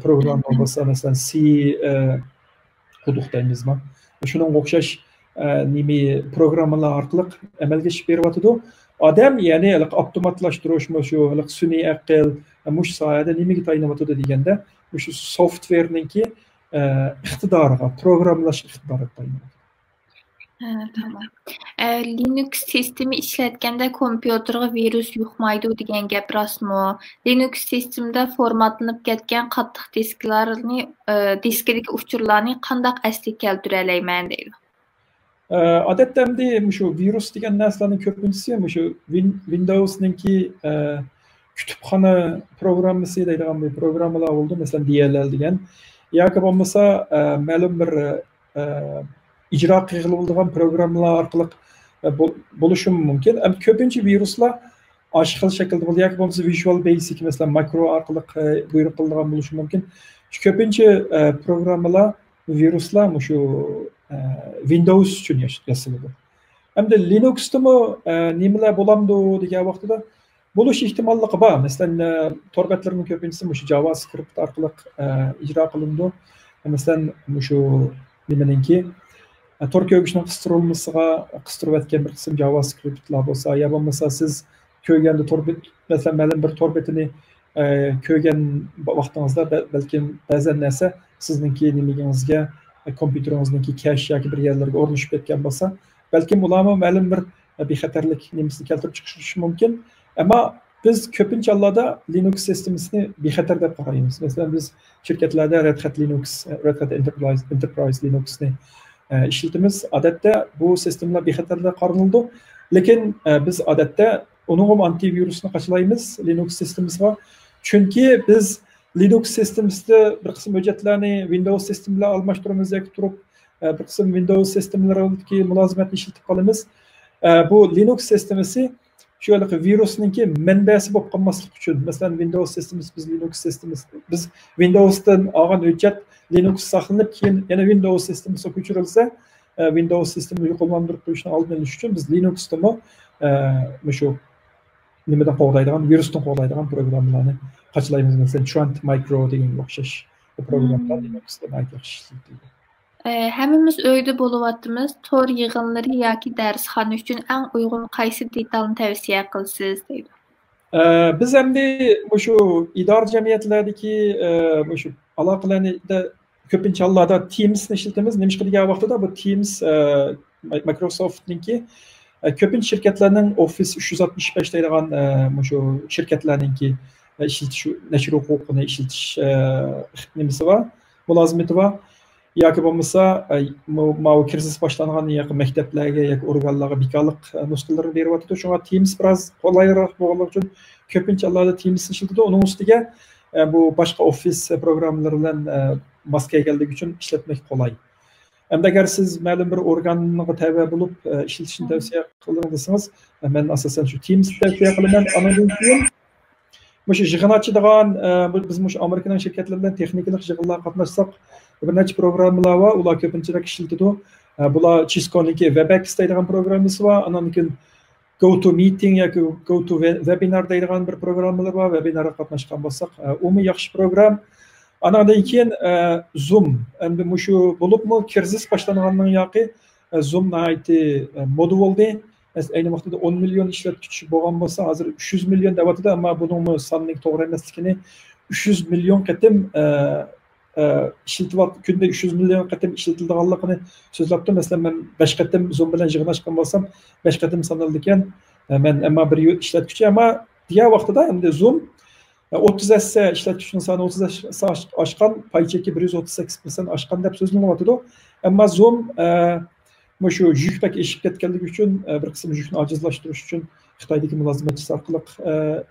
programmalar bo'lsa, masalan C huduq deymizmi? Shunga o'xshash nima programmalar orqali amalga oshib beryapti. Odam ya'ni avtomatlashtirish, shu sun'iy aql mush sohada nimaga tayinlayapti deganda, shu softwareninki iqtidoriga, programlash iqtidoriga tayinlayapti. Tamam. Linux sistemi ishlatganda kompyuterga virus yuqmaydi degan gap rostmi? Linux sistemida formatlanib ketgan qattiq diskidagi uchurlarni qanday asliga keltira olmayman deydi. Odatda shu virus degan narsalarning ko'pinchisi shu Windows'ninki kutubxona programmasi deydigan bir programmalar bo'ldi, masalan DLL degan, yoki bo'lmasa ma'lum bir icra qiladigan programmalar orqali bo'lishi mumkin. Ko'pincha viruslar oshxil shaklda bo'ladi, yoki bo'lmasa Visual Basic masalan makro orqali buyruq qilinadigan bo'lishi mumkin. Ko'pincha programmalar, viruslar shu Windows uchun yasaladi. Hamda Linux'dami nimalar bo'lamdi degan vaqtida bo'lish ehtimolligi bor. Masalan, tor betlarning ko'pinchisi shu JavaScript orqali ijro qilindi. Masalan, shu nimaninki tor ko'rishning qistirilmasiga qistirayotgan bir qism JavaScriptlar bo'lsa, yo bo'lmasa siz ko'rganda tor bet, masalan, ma'lum bir tor betini ko'rgan vaqtingizda balkim ba'zan narsa sizningki nimagingizga kompyuteringizning cache yoki bir yerlarga o'rnashib ketgan bo'lsa, balkim ularni ma'lum bir bexatarlik nimasini keltirib chiqishi mumkin. Ammo biz ko'pincha hollarda Linux sistemasini bexatar deb qaraymiz. Masalan, biz shirkatlarda Red Hat Linux, Red Hat Enterprise Linux'ni ishlatamiz. Odatda bu sistemlar bexatar deb qaraladi, lekin biz odatda uning antivirusni qachilaymiz Linux sistemasiga. Chunki biz Linux sistemasida bir qism hujjatlarni Windows sistemi bilan almashtiramiz yoki turib bir qism Windows sistemlaridagi mulozimatni ishlatib qolamiz. Bu Linux sistemasi shu virusninki manbasi bo'lib qolmaslik uchun, masalan Windows sistemasi, biz Linux sistemasi, biz Windowsdan olgan hujjat Linux saqlanib, keyin yana Windows sistemasiga ko'chirilsa, Windows sistemini yo'qolmandirib qo'yishni oldini olish uchun biz Linuxdami shu nimadan qo'g'daydigan, virusdan qo'g'daydigan programmalarni qachilaymiz. Masalan, Trant Micro degan o'xshash programmalar Linuxda yaxshi ishlaydi. Hammamiz uyda bo'lyapmiz. Tor yig'inlari yoki darsxona uchun eng uygun qaysi detalni tavsiya qilasiz deydi. Biz endi shu idora jamiyatlaridagi shu aloqalarda ko'pincha hollarda Teams'ni ishlatamiz. Nima degan vaqtida bu Teams Microsoft'ninki ko'pincha shirkatlarning Office 365 deydigan shu shirkatlarninki ishlatish nashr huquqini ishlatish nimasi bor, mulozimati bor. Yoki bo'lmasa, mau kriz boshlangan yoki maktablarga yoki organlarga bekorlik nusxalarini beryapti. Shunga Teams biroz qulayroq bo'lganligi uchun ko'pincha hollarda Teams ishlatadi. Uning ustiga bu boshqa Office programmalari bilan mos kelganligi uchun ishlatmak qulay. Endi agar siz ma'lum bir organga tabi bo'lib ishlatishni tavsiya qilsangiz, men asosan shu Teams tavsiya qilaman. Undan keyin shu yig'in ochadigan biz Amerikaning shirkatlari bilan texnik yig'inlarga qatnashsak, bir necha programmalar bor, ular ko'pincha ishlatadi. Bular Cisco'niki WebEx deydigan programmasi bor, undan keyin GoToMeeting yoki GoToWebinar deydigan bir programmalar bor. Webinarga qatnashgan bo'lsak, umumiy yaxshi program. Undan keyin Zoom, endi shu bo'libmi kriz boshlangandan yoki Zoom nayti moda bo'ldi. Ayni vaqtida 10 million ishlatuvchi bo'lgan bo'lsa, hozir 300 million deyapti, ammo buning sonning to'g'ri emasligini 300 million qatim ishlatib, kunda 300 million qatim ishlatilganligini so'zlabdi. Masalan, men 5 qatim Zoom bilan yig'inlashgan bo'lsam, 5 qatim sanaldi ekan. Men ammo bir ishlatuvchi, ammo diğer vaqtida endi Zoom 30 essa ishlatuvchining soni 30 essa oshgan, pay cheki 138% oshgan deb so'zlanyapti. Ammo Zoom Şu yükbek eşip ketkenlik üçün, bir kısım yükünü acizlaştırış üçün, Xitoydagi mulozimatchisi orqali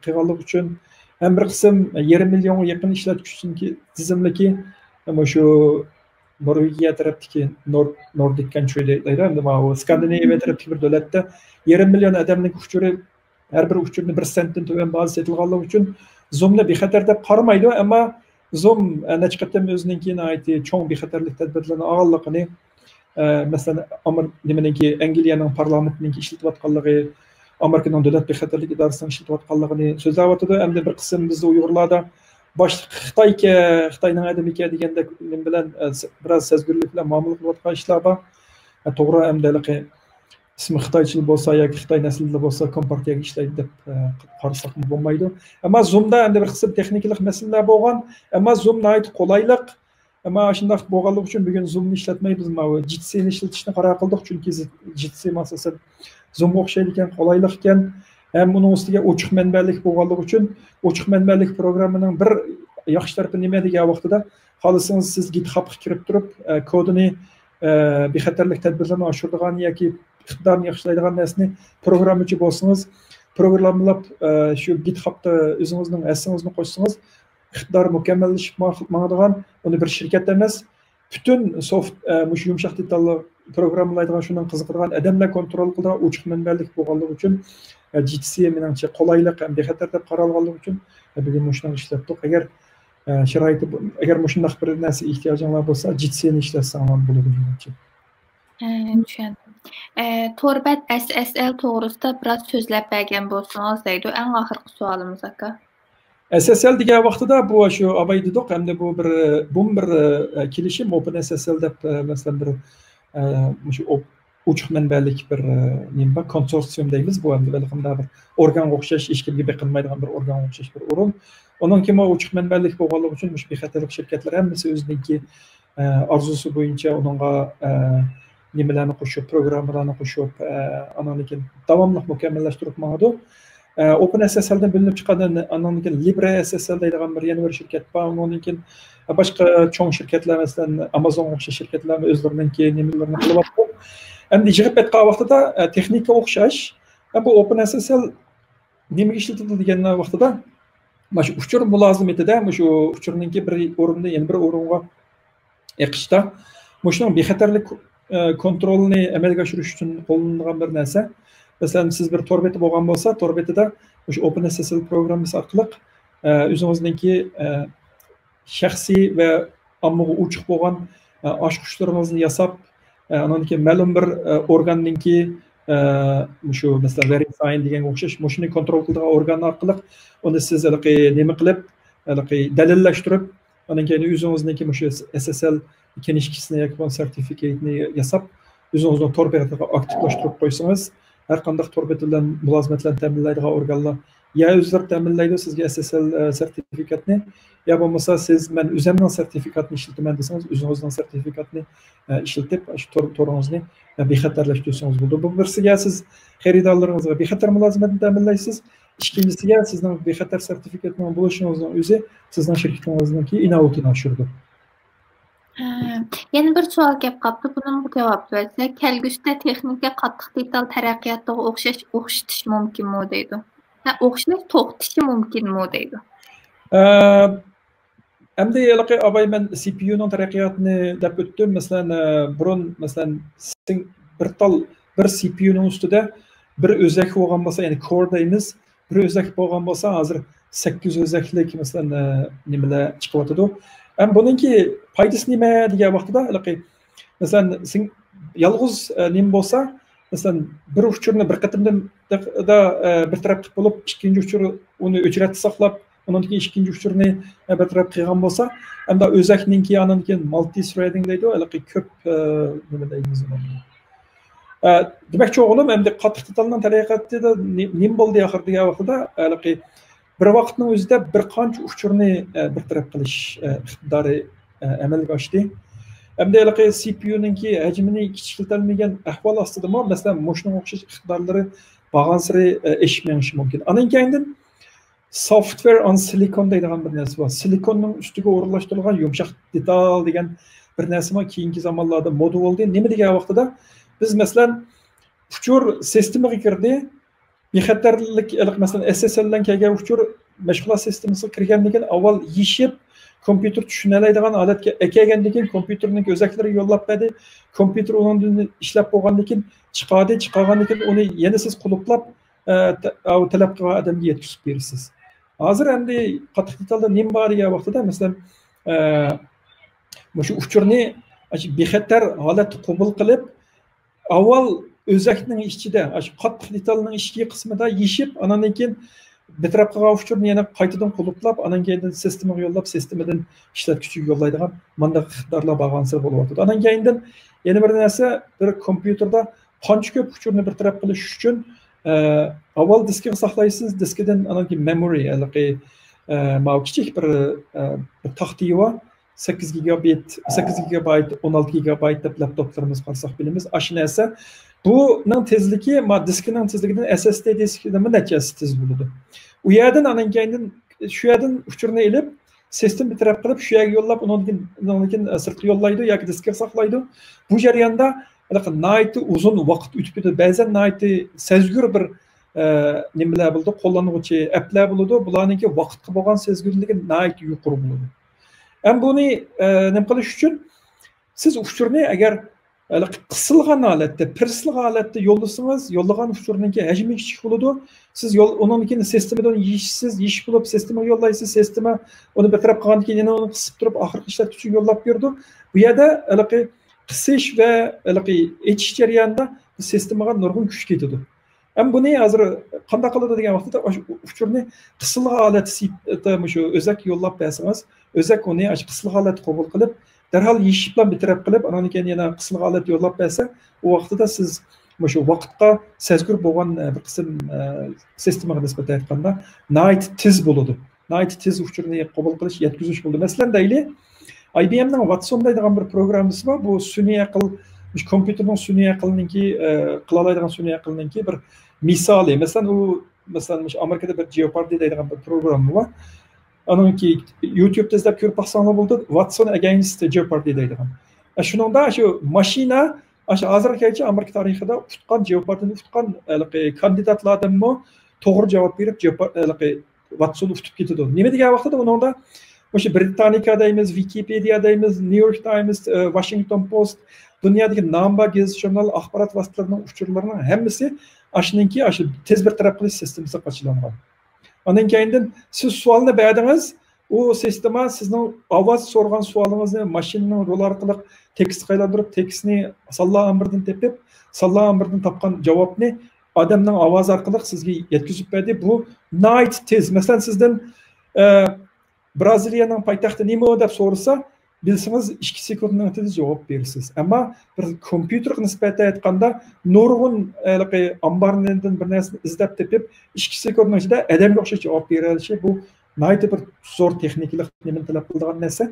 qilganlik uchun ham bir qism 20 millionga yaqin ishlatuvchi tizimliki shu Norvegiya tarafdagi Nordic country deydi, hamda Skandinaviya tarafdagi bir davlatda 20 million odamning uchuri har bir uchurni 1 sentdan tuvan bazi setilganligi uchun Zoomni bexatar deb qaramaydi, ammo Zoom necha qatam o'zininki cho'ng bexatarlik tadbirlarini olganligini, masalan, Angliyaning parlamentining ishlatayotganligi, Amerikaning davlat bexatarlik idorasining ishlatayotganligini so'zlayotdi. Hamda bir qism bizda Uyg'urlarda Xitoyning adamika deganda bilan biroz sezgirlik bilan muomala qilayotgan ishlar bor. To'g'ri, hamda ismi Xitoychil bo'lsa yoki Xitoy naslida bo'lsa kompartiyaga ishlaydi deb qarasak bo'lmaydi. Ammo Zoomda hamda bir qism texnik masalalar bo'lgan, ammo Zoom qulaylik. Ammo shunday bo'lganligi uchun bugun Zoomni ishlatmaymiz, Jitsi ni ishlatishni qaror qildik, chunki Jitsi asosan Zoomga o'xshaydigan qulaylik ekan. Ham uning ustiga ochiq manbalik bo'lganligi uchun ochiq manbalik programmaning bir yaxshi tarafi nima degan vaqtida xohlasangiz siz GitHubga kirib turib kodini bexatarlik tadbirlarini oshiradigan yoki iqtidorni yaxshilaydigan narsani programmachi bo'lsangiz, programmalab shu GitHubda o'zingizning assingizni qo'shsangiz, iqtidor mukammallashib ma'nodan uni bir shirkat emas, butun soft mush yumshoq detalli programmalaydigan shundan qiziqadigan odamlar kontrol qiladigan ochiq manbalik bo'lganligi uchun Jitsi menimcha qulaylik ham bexatar deb qaralganligi uchun bugun shunday ishlatdik. Agar shunday bir narsa ehtiyojinglar bo'lsa, Jitsini ishlatsangiz bo'ladi menimcha. Tushundim. Torbat SSL to'g'risida biroz so'zlab bergan bo'lsangiz deydi. Eng oxirgi savolimiz aka. SSL degan vaqtida bu shu abay dedik, hamda bu bir kelishim OpenSSL deb masalan bir shu ochiq manbalik bir nima konsorsium deymiz, bu hamda bir organga o'xshash, hech kimga beqinmaydigan bir organga o'xshash bir o'rin. Onun kimi ochiq manbalik bo'lganligi uchun mush bexatarlik shirkatlar hammasi o'zininki orzusi bo'yicha uningga nimalarni qo'shib, programmalarni qo'shib, analikin davomli mukammallashtirib ma'noda. OpenSSLdan bo'linib chiqqan analikin LibreSSL deydigan bir yana bir shirkat bor. Uningkin boshqa cho'ng shirkatlar, masalan, Amazon o'xshash shirkatlar o'zlariniki nimalarni qilyapti. Endi yig'ib aytgan vaqtida texnika o'xshash, bu OpenSSL nimaga ishlatiladi degan vaqtida shu uchur mulozimatida shu uchurninki bir o'rinda yana bir o'ringa eqishda shuning bexatarlik kontrolini amalga oshirish uchun qo'llanilgan bir narsa. Masalan, siz bir torbeti bo'lgan bo'lsa, torbetida shu OpenSSL programmasi orqali o'zingizningki shaxsiy va ommaga ochiq bo'lgan ochqishlaringizni yasab, andan keyin ma'lum bir organningki shu masalan verify degan o'xshash shuni kontrol qiladigan organ orqali uni siz nima qilib, dalillashtirib, andan keyin o'zingizningki shu SSL kinishkisini yoki sertifikatini yasab, o'zingizni torbetga aktivlashtirib qo'ysangiz, har qanday torbet bilan mulozimatlarni ta'minlaydigan organlar ya o'zlari ta'minlaydi sizga SSL sertifikatni, ya bo'lmasa siz men o'zimning sertifikatini ishlataman desangiz, o'zingizning sertifikatni ishlatib, shu to'ringizni bexatarlashtirsangiz bo'ladi. Bu birsiga siz xaridorlaringizga bexatar mulozimatni ta'minlaysiz, ikkinchisiga sizning bexatar sertifikatning bo'lishingizning o'zi sizning shirkatingizningki inovatini oshiradi. Yana bir savol kelib qoldi. Bunun javob bersak, kelgusida texnika qattiq detal taraqqiyotiga o'xshatish mumkinmi deydi. O'xshash to'xtatishi mumkinmi deydi. Endi abay men CPU-ning taraqqiyotini deb o'tdim. Masalan, burun masalan bir CPU-ning ustida bir o'zak bo'lgan bo'lsa, ya'ni core deymiz, bir o'zak bo'lgan bo'lsa, hozir 8 o'zaklik masalan nimalar chiqyotdi. Buningki foydasi nima degan vaqtida, masalan, yolg'iz nima bo'lsa, masalan, bir uchurni bir qatimda bir taraf qilib bo'lib, ikkinchi uchur uni o'chirib saqlab, undan keyin ikkinchi uchurni bir taraf qilgan bo'lsa, hamda o'zakninki undan keyin multi threading deydi, ko'p nima deymiz uni. Demakchi o'g'lim, endi qattiq detalning taraqqiyotida nima bo'ldi oxir degan vaqtida, bir vaqtning o'zida bir qancha uchurni bir taraf qilish iqtidori amalga oshdi. Hamda CPU-ningki hajmini kichikiltirilmagan ahvol ostidami, masalan, shunga o'xshash iqtidorlari borgan sari eshitmayishi mumkin. Anan keyin software on silicon deydigan bir narsa bor. Silikonning ustiga o'rinlashtirilgan yumshoq detal degan bir narsa bor. Keyingi zamonlarda moda bo'ldi. Nima degan vaqtida Biz mesela uçur sistemiga kirdi. Bexatarlik mesela SSL'dan kelgan uçur mashg'ulot sistemasiga kirgandan keyin avval yishib kompyuter tushunoladigan holatga kelgandan keyin kompyuterning o'zaklari yo'llab berdi. Kompyuter undan ishlab bo'lgandan keyin chiqargandan keyin uni yana siz quluplab talab qilgan odamga yetkazib berasiz. Hozir endi qattiq detalda nima bor degan vaqtida masalan shu uchurni bexatar holatda qabul qilib avval o'zakning ichida shu qattiq detalning ichki qismida yishib andan keyin bitirib qolgan uchurni yana qaytadan quluplab anan keyin sistemaga yo'llab sistemadan ishlatuvchiga yo'llaydigan mandaq iqtidorlar bo'lgansa bo'lyapti. Anan keyin yana bir narsa bir kompyuterda qancha ko'p uchurni bir taraf qilish uchun avval diskiga saqlaysiz, diskidan anan keyin memory kichik bir taxtiy va 8 GB, 16 GB deb laptoplarimiz qilsak bilamiz. Shu narsa buning tezligi diskining tezligidan SSD diskidan nechasi tez bo'ladi. U yerdan anan keyin shu yerdan uchurni elib sistem bir taraf qilib shu yerga yo'llab undan keyin sirtqa yo'llaydi yoki diskga saqlaydi. Bu jarayonda nihoyatda uzun vaqt o'tib ketadi. Ba'zan nihoyatda sezgur bir nimalar bo'ldi, qo'llanuvchi applar bo'ladi. Bularningki vaqtga bo'lgan sezgurligi nihoyatda yuqori bo'ladi. Hem bunu nima qilish uchun siz uchurni agar qisilgan holatda, pirsli holatda yo'llasangiz, yo'llagan uchurningki hajmi kichik bo'ladi. Siz undan keyin sistemadan yeyishsiz, yeyish bo'lib sistemaga yo'llaysiz, sistema uni bitirib qolgandan keyin yana uni qisib turib oxirgi ishlatuvchiga yo'llab berdi. Bu yerda qisish va etish jarayonida sistemaga nurg'un kuch ketadi. Hem bunu hozir qanday qiladi degan vaqtda uchurni qisilgan holatda shu o'zak yo'llab bersangiz, o'zak uni qisilgan holatda qabul qilib, darhol yeshib bilan bitirib qilib, anan keyin yana qisilgan holatda yo'llab bersa, u vaqtida siz shu vaqtga sezgur bo'lgan bir qism sistemaga nisbatan aytganda nihoyat tez bo'ladi. Nihoyat tez uchurni qabul qilish, yetkazish bo'ladi. Masalan, deyli IBM'ning Watson deydigan bir programmasi bor. Bu sun'iy aql kompyuterning sun'iy aqlninki qila oladigan sun'iy aqlninki bir misoli. Masalan, u Amerikada bir Jeopardy deydigan bir program bor. Anonki YouTube'da izlab ko'rib baxsanlar bo'ldi. Watson Against Jeopardy deydigan. Shuningda shu mashina hozirgacha Amerika tarixida tutgan Jeopardyni tutgan kandidatlardanmi to'g'ri javob berib Watson tutib ketadi. Nima degan vaqtida uningda o'sha Britannica deymiz, Wikipedia deymiz, New York Times, Washington Post, dunyodagi nomba gazet jurnal axborot vositalarining uchurlarining hammasi ashuningki tez bir taraf qilish sistemasiga qo'shilgan. Ondan keyin siz savolni berdingiz, u sistema sizning ovoz so'rgan savolingizni mashinaning rol orqali tekst qaylantirib, tekstni sallo amridan tepib, sallo amridan topgan javobni odamning ovozi orqali sizga yetkazib berdi. Bu night tez. Masalan, sizdan Braziliyaning poytaxti nima deb so'rasa, bilsangiz 2 sekundning ichida javob berasiz. Ammo bir kompyuterga nisbatan aytganda nurg'un ambarlardan bir narsani izlab tepib 2 sekundning ichida odamga o'xshash javob bera olishi bu nihoyatda bir zo'r texnikalik nimani talab qiladigan narsa.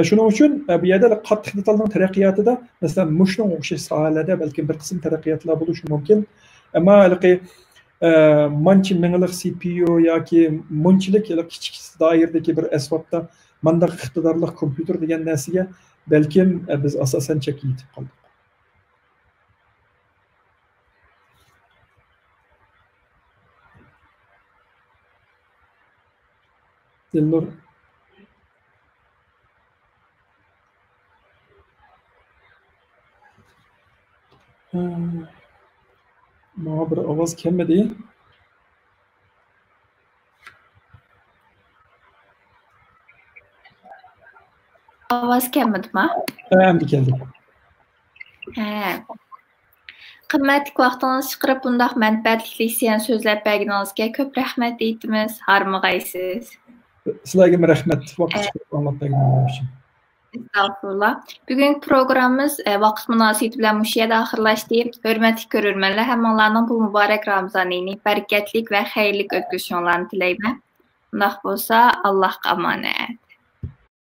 Shuning uchun bu yerda qattiq detalning taraqqiyotida masalan mushning o'xshash sohalarda balki bir qism taraqqiyotlar bo'lishi mumkin. Ammo manchi minglik CPU yoki munchilik kichik doiradagi bir asbobda mandaq iqtidorli kompyuter degan narsaga balkim biz asosan chekka yetib qoldik. Dilnur bana bir ovoz kelmadi. Ovoz kelmadimi? Endi keldi. Qimmatli vaqtingizni chiqarib bundaq manfaatli leksiyan so'zlab berganingizga ko'p rahmat aytamiz. Harmag'aysiz. Sizlarga rahmat vaqt chiqarib anglab berganingiz uchun. Estağfurullah. Bugünkü programımız vaqt münasibati bilan mush yerda oxirlashdi. Hurmatli ko'rurmanlar, hammalarning bu muborak Ramazon oyini bereketlik va xayrli o'tkazishlarini tilayman. Undaq bo'lsa, Allohga omonat.